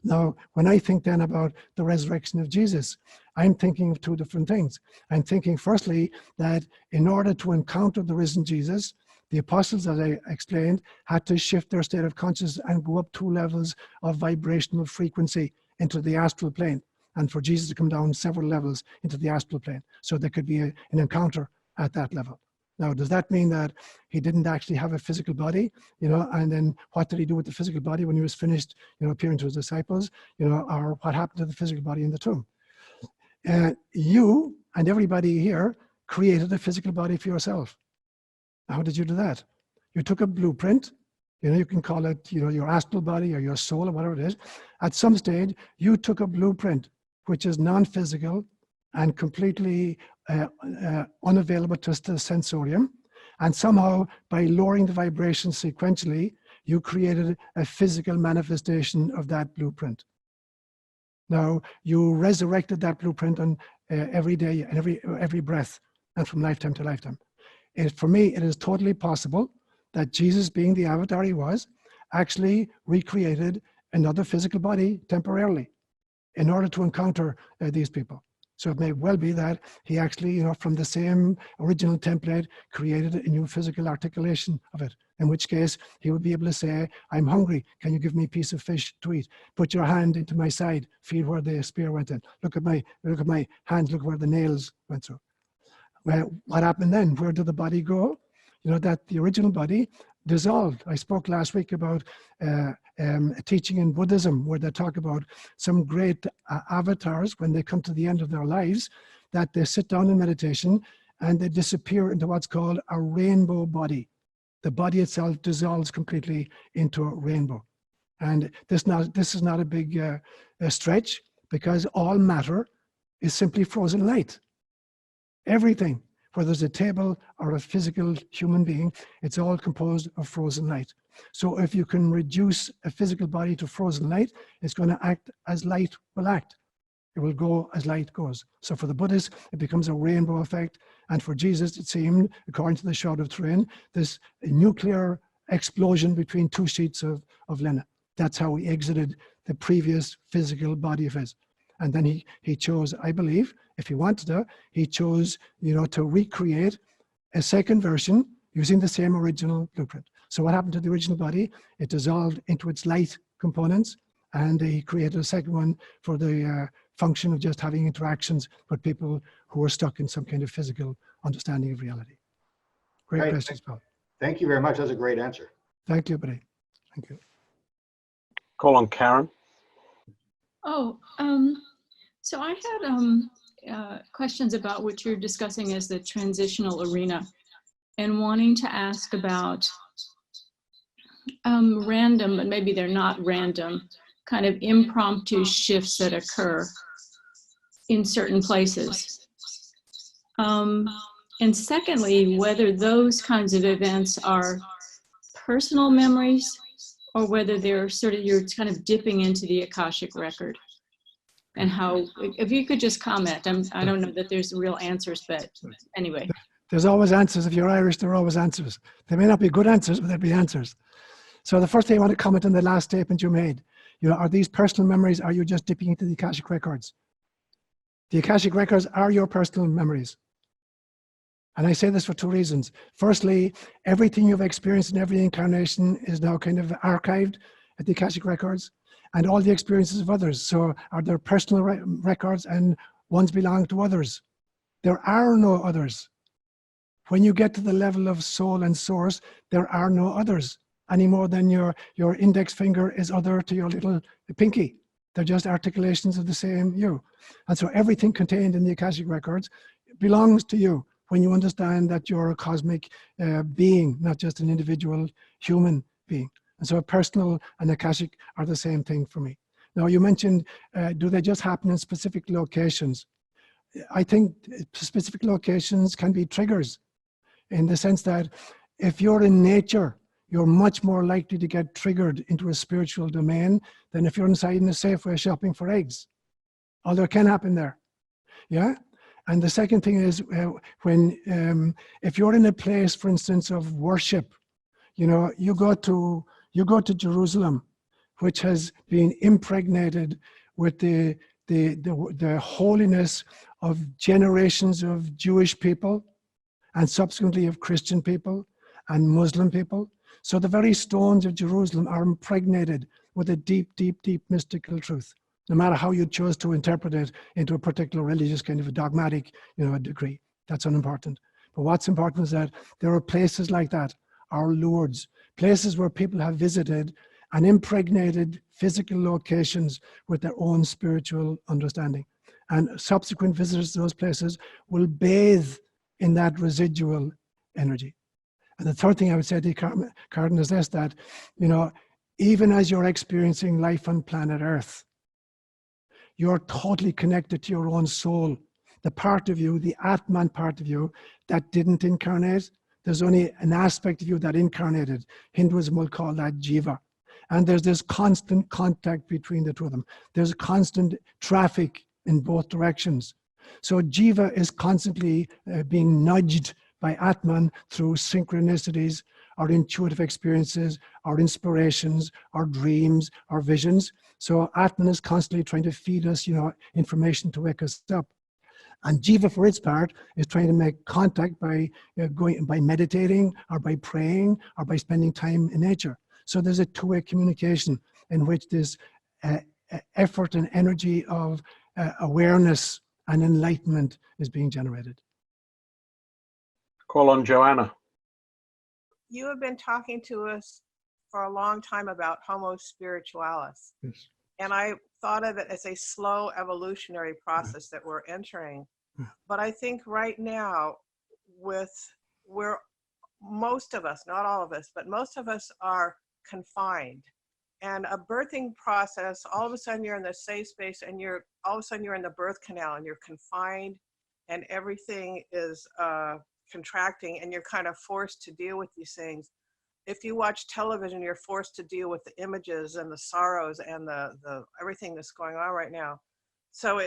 Now, when I think then about the resurrection of Jesus, I'm thinking of two different things. I'm thinking firstly that in order to encounter the risen Jesus, the apostles, as I explained, had to shift their state of consciousness and go up 2 levels of vibrational frequency into the astral plane, and for Jesus to come down several levels into the astral plane. So there could be an encounter at that level. Now, does that mean that he didn't actually have a physical body, and then what did he do with the physical body when he was finished, appearing to his disciples, or what happened to the physical body in the tomb? You and everybody here created a physical body for yourself. How did you do that? You took a blueprint, you can call it, your astral body or your soul or whatever it is. At some stage, you took a blueprint, which is non-physical and completely unavailable to the sensorium. And somehow, by lowering the vibration sequentially, you created a physical manifestation of that blueprint. Now, you resurrected that blueprint on every day and every breath, and from lifetime to lifetime. For me, it is totally possible that Jesus, being the avatar he was, actually recreated another physical body temporarily in order to encounter these people. So it may well be that he actually, from the same original template, created a new physical articulation of it, in which case he would be able to say, I'm hungry, can you give me a piece of fish to eat? Put your hand into my side, feel where the spear went in. Look at my hands, look where the nails went through. Well, what happened then? Where did the body go? That the original body dissolved. I spoke last week about a teaching in Buddhism where they talk about some great avatars when they come to the end of their lives, that they sit down in meditation and they disappear into what's called a rainbow body. The body itself dissolves completely into a rainbow. And this is not a big stretch, because all matter is simply frozen light. Everything, whether it's a table or a physical human being, it's all composed of frozen light. So if you can reduce a physical body to frozen light, it's going to act as light will act. It will go as light goes. So for the Buddhists, it becomes a rainbow effect. And for Jesus, it seemed, according to the Shroud of Turin, this nuclear explosion between 2 sheets of linen. That's how he exited the previous physical body of his. And then he chose, I believe, if he wanted to, he chose, to recreate a second version using the same original blueprint. So what happened to the original body? It dissolved into its light components, and he created a second one for the function of just having interactions with people who are stuck in some kind of physical understanding of reality. Great questions, Paul. Thank you very much. That's a great answer. Thank you, buddy. Thank you. Call on Karen. Oh, so I had questions about what you're discussing as the transitional arena, and wanting to ask about random, but maybe they're not random, kind of impromptu shifts that occur in certain places. And secondly, whether those kinds of events are personal memories or whether they're you're kind of dipping into the Akashic record. And how, if you could just comment, I don't know that there's real answers, but anyway. There's always answers. If you're Irish, there are always answers. They may not be good answers, but there'll be answers. So the first thing I want to comment on the last statement you made, are these personal memories? Are you just dipping into the Akashic records? The Akashic records are your personal memories. And I say this for two reasons. Firstly, everything you've experienced in every incarnation is now kind of archived at the Akashic records, and all the experiences of others. So are there personal records, and ones belong to others? There are no others. When you get to the level of soul and source, there are no others any more than your index finger is other to your little pinky. They're just articulations of the same you. And so everything contained in the Akashic records belongs to you when you understand that you're a cosmic being, not just an individual human being. And so personal and Akashic are the same thing for me. Now, you mentioned, do they just happen in specific locations? I think specific locations can be triggers, in the sense that if you're in nature, you're much more likely to get triggered into a spiritual domain than if you're inside in a Safeway shopping for eggs. Although it can happen there. Yeah? And the second thing is if you're in a place, for instance, of worship, you go to Jerusalem, which has been impregnated with the holiness of generations of Jewish people, and subsequently of Christian people and Muslim people. So the very stones of Jerusalem are impregnated with a deep, deep, deep mystical truth, no matter how you chose to interpret it into a particular religious kind of a dogmatic, degree. That's unimportant. But what's important is that there are places like that, our Lourdes, places where people have visited and impregnated physical locations with their own spiritual understanding. And subsequent visitors to those places will bathe in that residual energy. And the third thing I would say to you, Carden, is this, that, even as you're experiencing life on planet Earth, you're totally connected to your own soul, the part of you, the Atman part of you that didn't incarnate. There's only an aspect of you that incarnated. Hinduism will call that jiva. And there's this constant contact between the two of them. There's constant traffic in both directions. So jiva is constantly being nudged by Atman through synchronicities, or intuitive experiences, or inspirations, or dreams, or visions. So Atman is constantly trying to feed us, information to wake us up. And jiva, for its part, is trying to make contact by by meditating, or by praying, or by spending time in nature. So there's a two-way communication in which this effort and energy of awareness and enlightenment is being generated. Call on Joanna. You have been talking to us for a long time about Homo spiritualis. Yes. And I thought of it as a slow evolutionary process that we're entering. But I think right now, where most of us, not all of us, but most of us are confined. And a birthing process, all of a sudden you're in the safe space, and all of a sudden you're in the birth canal, and you're confined, and everything is contracting, and you're kind of forced to deal with these things. If you watch television, you're forced to deal with the images and the sorrows and the everything that's going on right now. So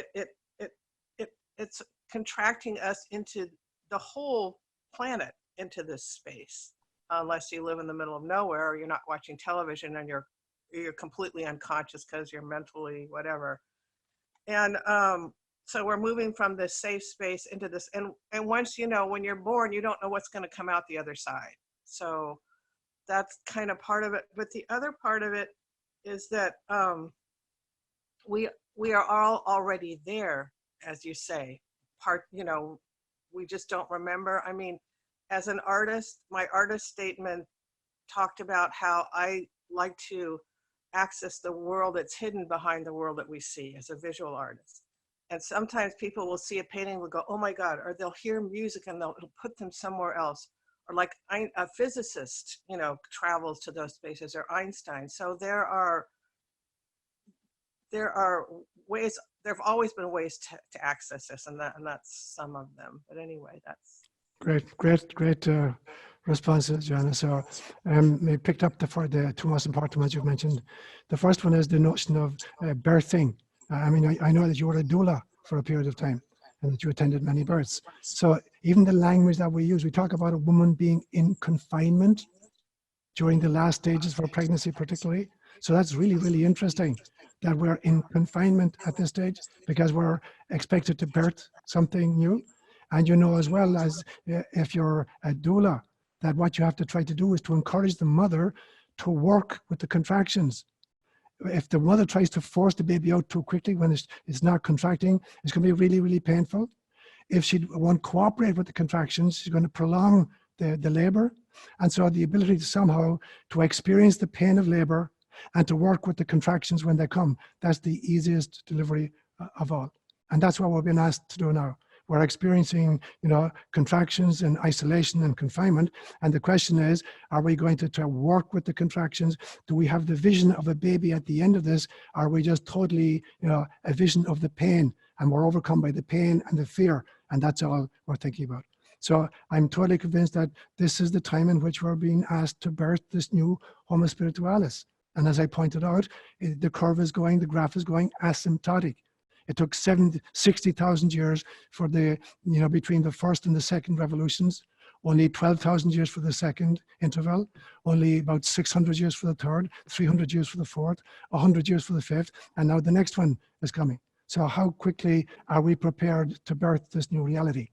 it's contracting us into the whole planet, into this space, unless you live in the middle of nowhere, or you're not watching television and you're completely unconscious because you're mentally whatever. And so we're moving from this safe space into this, and once, you know, when you're born, you don't know what's going to come out the other side. So that's kind of part of it. But the other part of it is that we are all already there, as you say. You know, we just don't remember. I mean, as an artist, my artist statement talked about how I like to access the world that's hidden behind the world that we see as a visual artist. And sometimes people will see a painting and will go, oh my God, or they'll hear music and it'll put them somewhere else. Or like a physicist, you know, travels to those spaces, or Einstein. So there are ways, there have always been ways to access this, and that's some of them. But anyway, that's great responses, Joanna. So we picked up for the two most important ones you've mentioned. The first one is the notion of birthing. I mean, I know that you were a doula for a period of time and that you attended many births. So even the language that we use, we talk about a woman being in confinement during the last stages of her pregnancy particularly. So that's really, really interesting that we're in confinement at this stage because we're expected to birth something new. And you know as well as if you're a doula, that what you have to try to do is to encourage the mother to work with the contractions. If the mother tries to force the baby out too quickly when it's not contracting, it's going to be really, really painful. If she won't cooperate with the contractions, she's going to prolong the labor. And so the ability to somehow to experience the pain of labor and to work with the contractions when they come, that's the easiest delivery of all. And that's what we're being asked to do now. We're experiencing, you know, contractions and isolation and confinement. And the question is, are we going to try to work with the contractions? Do we have the vision of a baby at the end of this? Are we just totally, you know, a vision of the pain and we're overcome by the pain and the fear? And that's all we're thinking about. So I'm totally convinced that this is the time in which we're being asked to birth this new Homo Spiritualis. And as I pointed out, the curve is going, the graph is going asymptotic. It took 60,000 years for the, you know, between the first and the second revolutions, only 12,000 years for the second interval, only about 600 years for the third, 300 years for the fourth, 100 years for the fifth, and now the next one is coming. So how quickly are we prepared to birth this new reality?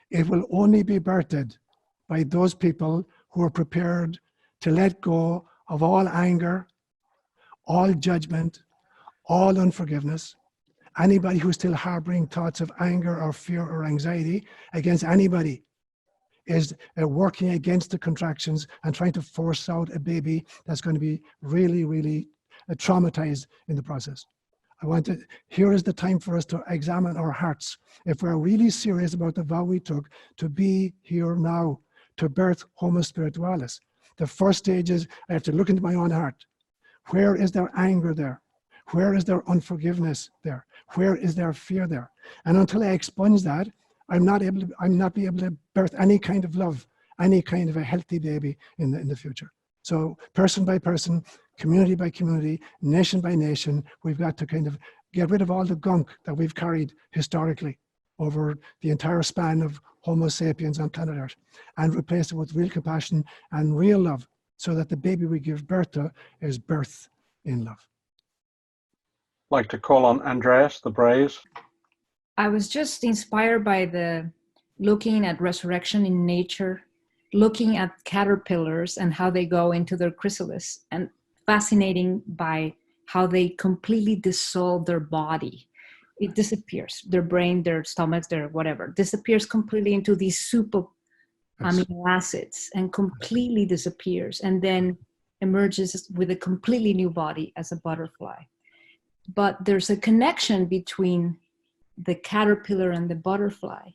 It will only be birthed by those people who are prepared to let go of all anger, all judgment, all unforgiveness. Anybody who's still harboring thoughts of anger or fear or anxiety against anybody is working against the contractions and trying to force out a baby that's going to be really, really traumatized in the process. Here is the time for us to examine our hearts. If we're really serious about the vow we took to be here now, to birth Homo Spiritualis, the first stage is I have to look into my own heart. Where is there anger there? Where is there unforgiveness there? Where is there fear there? And until I expunge that, I'm not be able to birth any kind of love, any kind of a healthy baby in the future. So person by person, community by community, nation by nation, we've got to kind of get rid of all the gunk that we've carried historically over the entire span of Homo sapiens on planet Earth and replace it with real compassion and real love so that the baby we give birth to is birth in love. Like to call on Andreas, the Braze. I was just inspired by the looking at resurrection in nature, looking at caterpillars and how they go into their chrysalis, and fascinating by how they completely dissolve their body. It disappears. Their brain, their stomachs, their whatever, disappears completely into these soup of amino acids and completely disappears, and then emerges with a completely new body as a butterfly. But there's a connection between the caterpillar and the butterfly.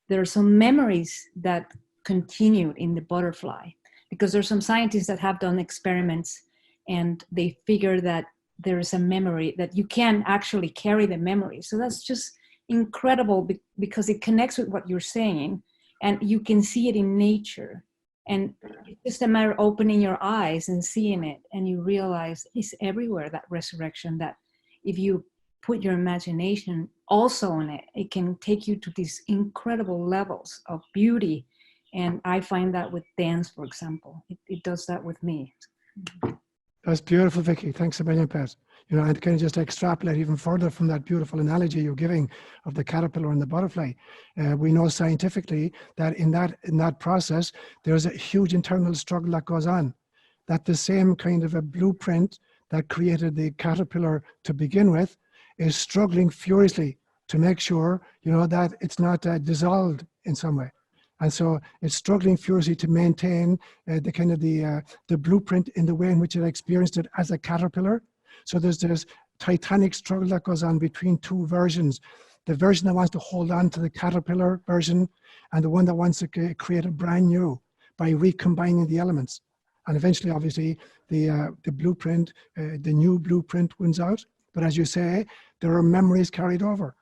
There are some memories that continued in the butterfly, because there's some scientists that have done experiments and they figure that there is a memory that you can actually carry the memory. So that's just incredible because it connects with what you're saying and you can see it in nature. And it's just a matter of opening your eyes and seeing it, and you realize it's everywhere, that resurrection, that if you put your imagination also on it, it can take you to these incredible levels of beauty. And I find that with dance, for example, it does that with me. That's beautiful, Vicky. Thanks a million, Pat. You know, and kind of just extrapolate even further from that beautiful analogy you're giving of the caterpillar and the butterfly. We know scientifically that in that process, there's a huge internal struggle that goes on. That the same kind of a blueprint that created the caterpillar to begin with is struggling furiously to make sure, you know, that it's not dissolved in some way. And so it's struggling furiously to maintain the kind of the blueprint in the way in which it experienced it as a caterpillar. So there's this titanic struggle that goes on between two versions. The version that wants to hold on to the caterpillar version and the one that wants to create a brand new by recombining the elements. And eventually, obviously, the blueprint, the new blueprint wins out. But as you say, there are memories carried over.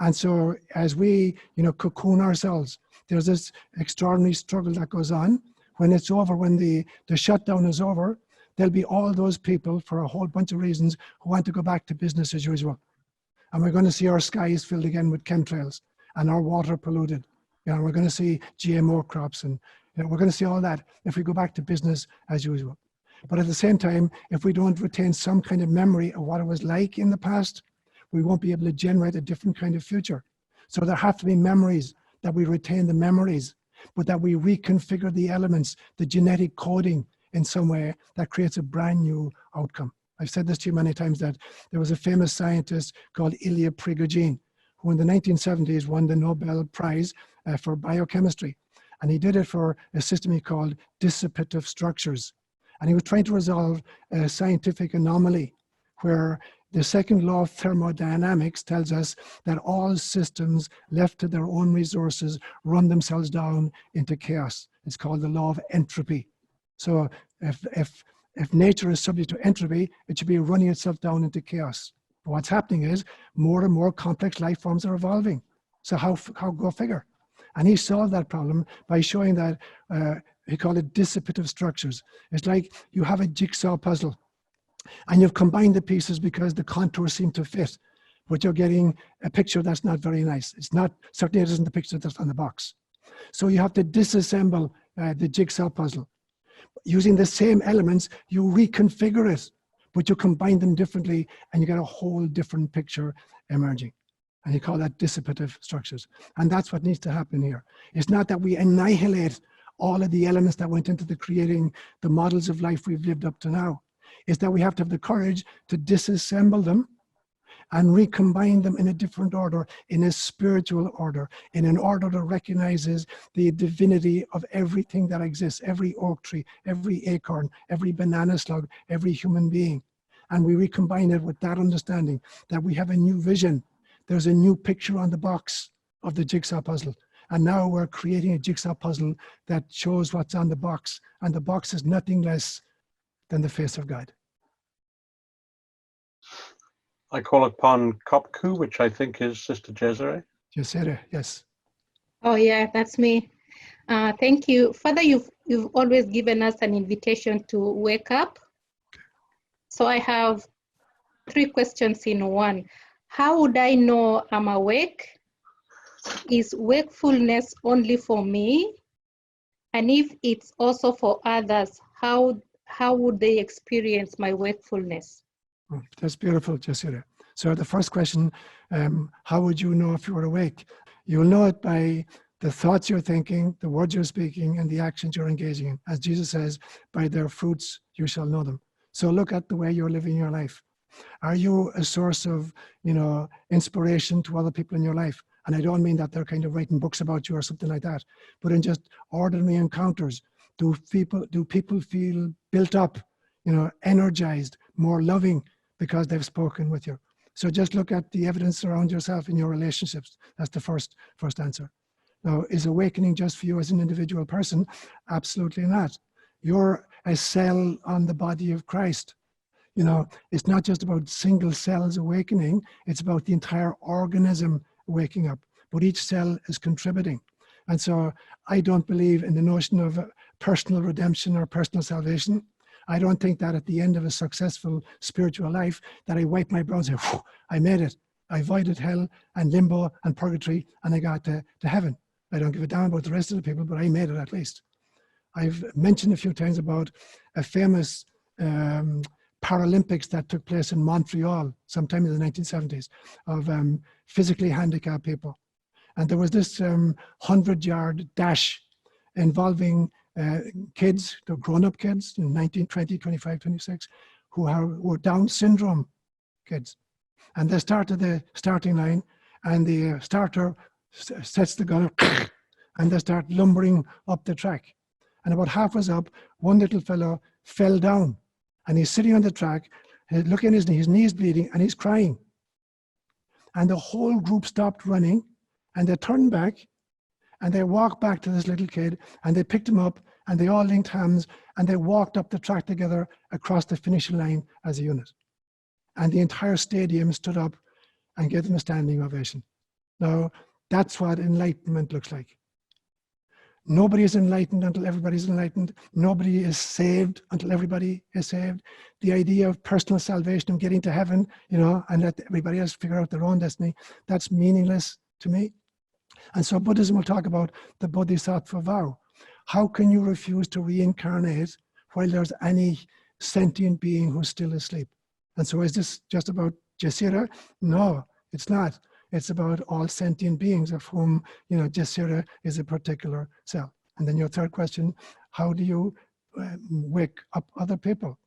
And so as we, you know, cocoon ourselves, there's this extraordinary struggle that goes on. When it's over, when the shutdown is over, there'll be all those people for a whole bunch of reasons who want to go back to business as usual. And we're going to see our skies filled again with chemtrails and our water polluted. You know, we're going to see GMO crops and, you know, we're going to see all that if we go back to business as usual. But at the same time, if we don't retain some kind of memory of what it was like in the past, we won't be able to generate a different kind of future. So there have to be memories, that we retain the memories, but that we reconfigure the elements, the genetic coding in some way that creates a brand new outcome. I've said this to you many times that there was a famous scientist called Ilya Prigogine, who in the 1970s won the Nobel Prize for biochemistry. And he did it for a system he called dissipative structures. And he was trying to resolve a scientific anomaly where the second law of thermodynamics tells us that all systems left to their own resources run themselves down into chaos. It's called the law of entropy. So if nature is subject to entropy, it should be running itself down into chaos. But what's happening is more and more complex life forms are evolving. So how go figure? And he solved that problem by showing that, he called it dissipative structures. It's like you have a jigsaw puzzle and you've combined the pieces because the contours seem to fit, but you're getting a picture that's not very nice. It's not, certainly it isn't the picture that's on the box. So you have to disassemble the jigsaw puzzle. Using the same elements, you reconfigure it, but you combine them differently and you get a whole different picture emerging. And you call that dissipative structures. And that's what needs to happen here. It's not that we annihilate all of the elements that went into the creating the models of life we've lived up to now. It's that we have to have the courage to disassemble them and recombine them in a different order, in a spiritual order, in an order that recognizes the divinity of everything that exists, every oak tree, every acorn, every banana slug, every human being. And we recombine it with that understanding that we have a new vision. There's a new picture on the box of the jigsaw puzzle. And now we're creating a jigsaw puzzle that shows what's on the box. And the box is nothing less than the face of God. I call upon Kopku, which I think is Sister Jezere. Jezere, yes. Oh yeah, that's me. Thank you. Father, you've always given us an invitation to wake up. So I have 3 questions in one. How would I know I'm awake? Is wakefulness only for me? And if it's also for others, how would they experience my wakefulness? Oh, that's beautiful, Jezere. So the first question, how would you know if you were awake? You'll know it by the thoughts you're thinking, the words you're speaking, and the actions you're engaging in. As Jesus says, by their fruits you shall know them. So look at the way you're living your life. Are you a source of, you know, inspiration to other people in your life? And I don't mean that they're kind of writing books about you or something like that, but in just ordinary encounters, do people feel built up, you know, energized, more loving because they've spoken with you? So just look at the evidence around yourself in your relationships. That's the first answer. Now, is awakening just for you as an individual person? Absolutely not. You're a cell on the body of Christ. You know, it's not just about single cells awakening, it's about the entire organism waking up, but each cell is contributing. And so I don't believe in the notion of personal redemption or personal salvation. I don't think that at the end of a successful spiritual life that I wipe my brow and say, I made it. I avoided hell and limbo and purgatory and I got to heaven. I don't give a damn about the rest of the people, but I made it at least. I've mentioned a few times about a famous Paralympics that took place in Montreal sometime in the 1970s of physically handicapped people. And there was this 100-yard dash involving kids, the grown-up kids, 19, 20, 25, 26, who were Down syndrome kids. And they started the starting line, and the starter sets the gun up, and they start lumbering up the track. And about halfway up, one little fellow fell down, and he's sitting on the track, looking at his knees bleeding, and he's crying. And the whole group stopped running, and they turned back, and they walked back to this little kid, and they picked him up, and they all linked hands, and they walked up the track together across the finishing line as a unit. And the entire stadium stood up and gave them a standing ovation. Now, that's what enlightenment looks like. Nobody is enlightened until everybody's enlightened. Nobody is saved until everybody is saved. The idea of personal salvation and getting to heaven, you know, and let everybody else figure out their own destiny, that's meaningless to me. And so Buddhism will talk about the bodhisattva vow. How can you refuse to reincarnate while there's any sentient being who's still asleep? And so is this just about Jasira? No, it's not. It's about all sentient beings, of whom, you know, Jasira is a particular cell. And then your third question, how do you wake up other people?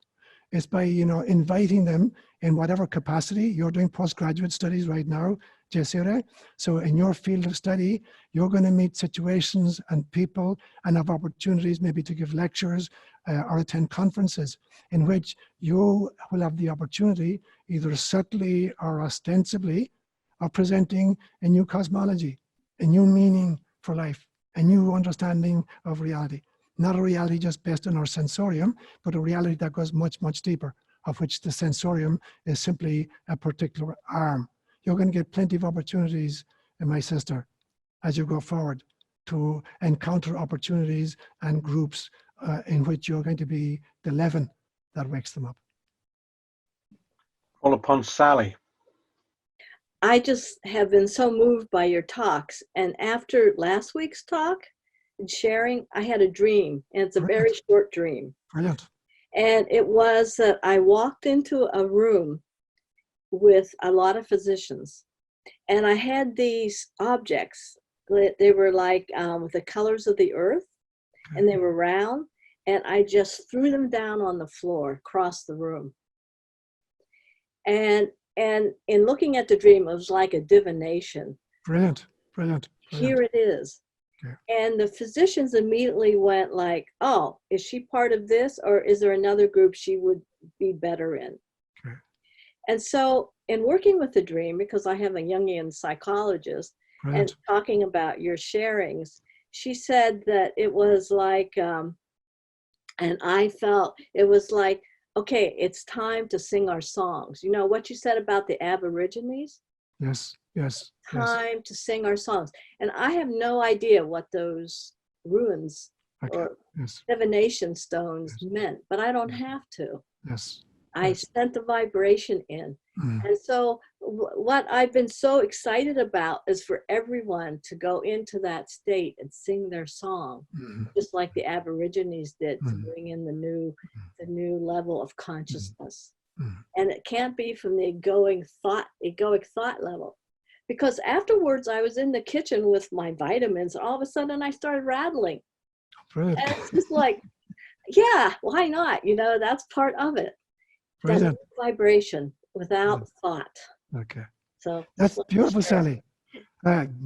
It's by, you know, inviting them in whatever capacity. You're doing postgraduate studies right now, Jasira. So in your field of study, you're going to meet situations and people and have opportunities maybe to give lectures or attend conferences in which you will have the opportunity, either subtly or ostensibly, of presenting a new cosmology, a new meaning for life, a new understanding of reality. Not a reality just based on our sensorium, but a reality that goes much, much deeper, of which the sensorium is simply a particular arm. You're going to get plenty of opportunities, my sister, as you go forward, to encounter opportunities and groups in which you're going to be the leaven that wakes them up. Call upon Sally. I just have been so moved by your talks. And after last week's talk and sharing, I had a dream, and it's a very short dream. Brilliant. And it was that I walked into a room with a lot of physicians, and I had these objects. They were like with the colors of the earth, and they were round, and I just threw them down on the floor across the room. And in looking at the dream, it was like a divination. Brilliant, brilliant. Here it is. Okay. And the physicians immediately went like, oh, is she part of this, or is there another group she would be better in? Okay. And so in working with the dream, because I have a Jungian psychologist, Brilliant. and talking about your sharings, she said that it was like, and I felt it was like, okay, it's time to sing our songs. You know what you said about the Aborigines? Yes, yes. Time to sing our songs. And I have no idea what those runes or divination stones meant, but I don't have to. Yes. I sent the vibration in. And so what I've been so excited about is for everyone to go into that state and sing their song, just like the Aborigines did, to bring in the new level of consciousness. And it can't be from the egoic thought level. Because afterwards I was in the kitchen with my vitamins, and all of a sudden I started rattling. Brilliant. And it's just like, yeah, why not? You know, that's part of it. That vibration without thought. Okay. So that's beautiful, Sally.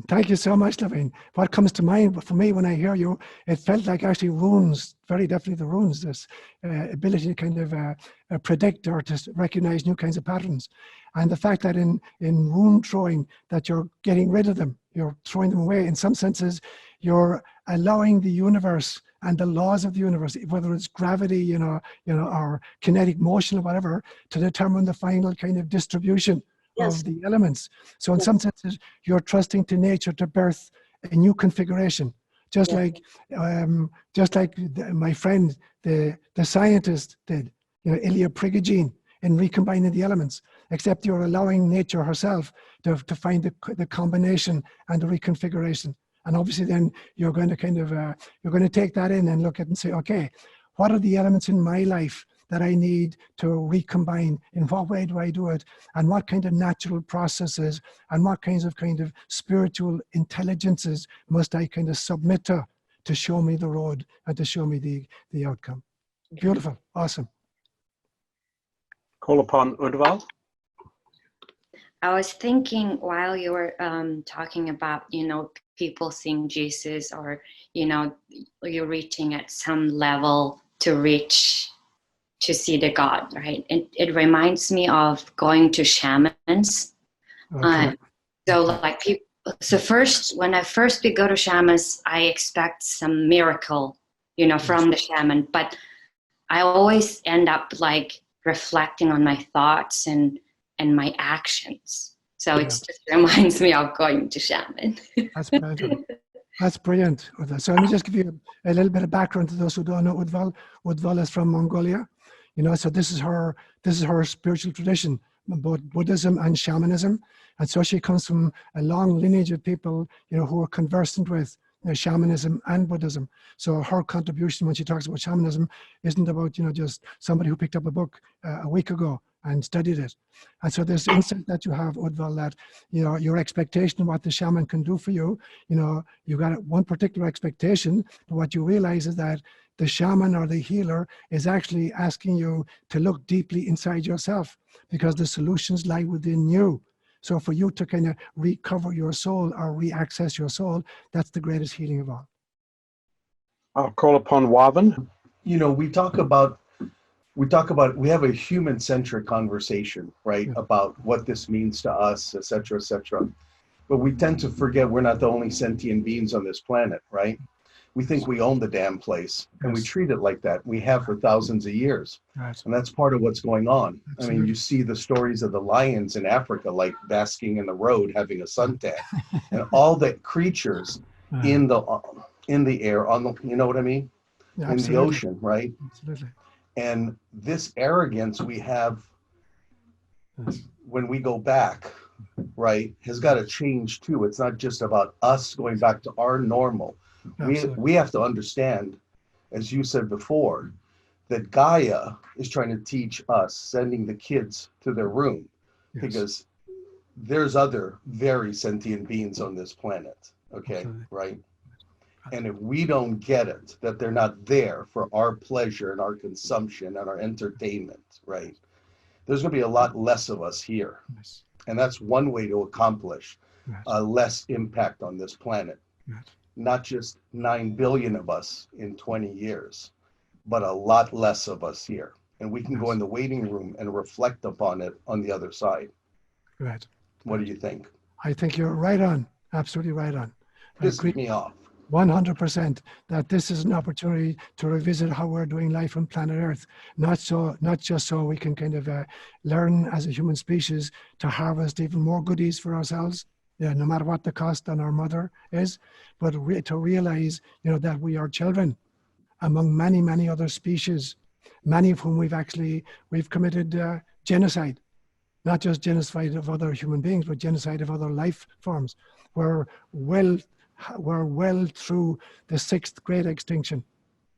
Thank you so much, Levine. What comes to mind for me when I hear you, it felt like actually runes, very definitely the runes, this ability to kind of predict or to recognize new kinds of patterns. And the fact that in rune throwing, that you're getting rid of them, you're throwing them away. In some senses, you're allowing the universe and the laws of the universe, whether it's gravity, you know, or kinetic motion or whatever, to determine the final kind of distribution of the elements. So in some senses, you're trusting to nature to birth a new configuration, just like my friend, the scientist did, you know, Ilya Prigogine, in recombining the elements, except you're allowing nature herself to find the combination and the reconfiguration. And obviously then you're going to kind of, you're going to take that in and look at it and say, okay, what are the elements in my life that I need to recombine? In what way do I do it? And what kind of natural processes and what kinds of spiritual intelligences must I kind of submit to show me the road and to show me the outcome? Beautiful. Awesome. Call upon Udval. I was thinking while you were talking about, people seeing Jesus, or, you're reaching at some level to see the God, right? It reminds me of going to shamans. Okay. So when I first go to shamans, I expect some miracle, from the shaman, but I always end up like reflecting on my thoughts and my actions. So it just reminds me of going to shaman. That's brilliant. That's brilliant. So let me just give you a little bit of background to those who don't know Udval. Udval is from Mongolia. So this is her spiritual tradition, both Buddhism and shamanism. And so she comes from a long lineage of people, who are conversant with shamanism and Buddhism. So her contribution when she talks about shamanism isn't about, just somebody who picked up a book a week ago and studied it. And so this insight that you have, Udval, that, your expectation of what the shaman can do for you, you got one particular expectation, but what you realize is that the shaman or the healer is actually asking you to look deeply inside yourself, because the solutions lie within you. So for you to kind of recover your soul or re-access your soul, that's the greatest healing of all. I'll call upon Wavan. We have a human-centric conversation, right, about what this means to us, et cetera, but we tend to forget we're not the only sentient beings on this planet, right? We think we own the damn place, and we treat it like that. We have for thousands of years, and that's part of what's going on. Absolutely. I mean, you see the stories of the lions in Africa, like basking in the road, having a suntan, and all the creatures in the air, you know what I mean? Yeah, in the ocean, right? Absolutely. And this arrogance we have when we go back, right, has got to change too. It's not just about us going back to our normal. We have to understand, as you said before, that Gaia is trying to teach us, sending the kids to their room, because there's other very sentient beings on this planet, okay, right? And if we don't get it, that they're not there for our pleasure and our consumption and our entertainment, right, there's going to be a lot less of us here. And that's one way to accomplish less impact on this planet. Not just 9 billion of us in 20 years, but a lot less of us here. And we can go in the waiting room and reflect upon it on the other side. Right. What do you think? I think you're right on. Absolutely right on. Pisses me off. 100% that this is an opportunity to revisit how we're doing life on planet Earth. Not just so we can kind of learn as a human species to harvest even more goodies for ourselves, no matter what the cost on our mother is, but to realize, that we are children among many, many other species, many of whom we've committed genocide, not just genocide of other human beings, but genocide of other life forms. We're well through the 6th great extinction.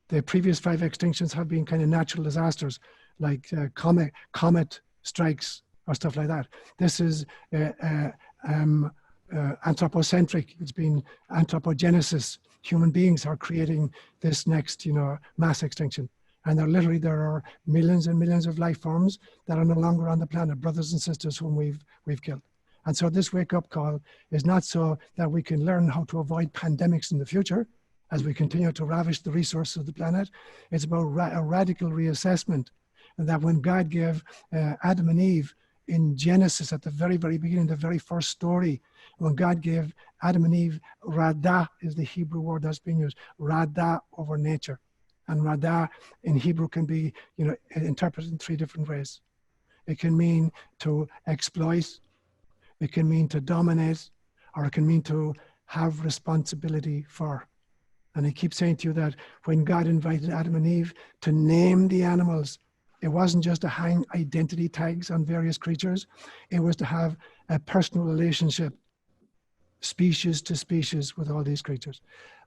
The previous 5 extinctions have been kind of natural disasters, like comet strikes or stuff like that. This is anthropocentric. It's been anthropogenesis. Human beings are creating this next, mass extinction. And there are millions and millions of life forms that are no longer on the planet, brothers and sisters whom we've killed. And so this wake-up call is not so that we can learn how to avoid pandemics in the future as we continue to ravish the resources of the planet. It's about a radical reassessment. And that when God gave Adam and Eve in Genesis at the very, very beginning, the very first story, when God gave Adam and Eve, Radah is the Hebrew word that's being used, Radah over nature. And Radah in Hebrew can be, interpreted in 3 different ways. It can mean to exploit, it can mean to dominate, or it can mean to have responsibility for. And I keep saying to you that when God invited Adam and Eve to name the animals, it wasn't just to hang identity tags on various creatures. It was to have a personal relationship, species to species, with all these creatures.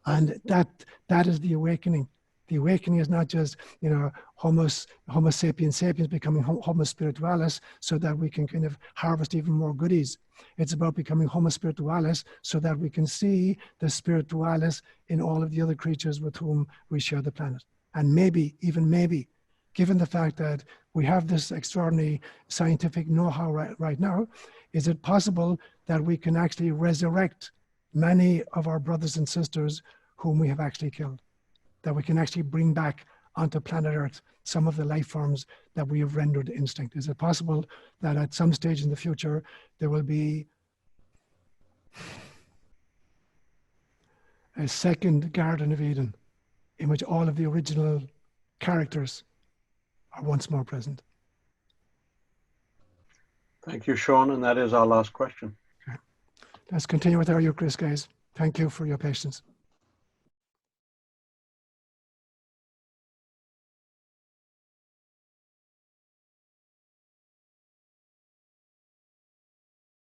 And that is the awakening. The awakening is not just, you know, Homo sapiens sapiens becoming Homo spiritualis so that we can kind of harvest even more goodies. It's about becoming Homo spiritualis so that we can see the spiritualis in all of the other creatures with whom we share the planet. And maybe, even maybe, given the fact that we have this extraordinary scientific know-how right now, is it possible that we can actually resurrect many of our brothers and sisters whom we have actually killed? That we can actually bring back onto planet Earth some of the life forms that we have rendered extinct? Is it possible that at some stage in the future, there will be a second Garden of Eden in which all of the original characters are once more present? Thank you, Seán, and that is our last question. Okay. Let's continue with our Eucharist, guys. Thank you for your patience.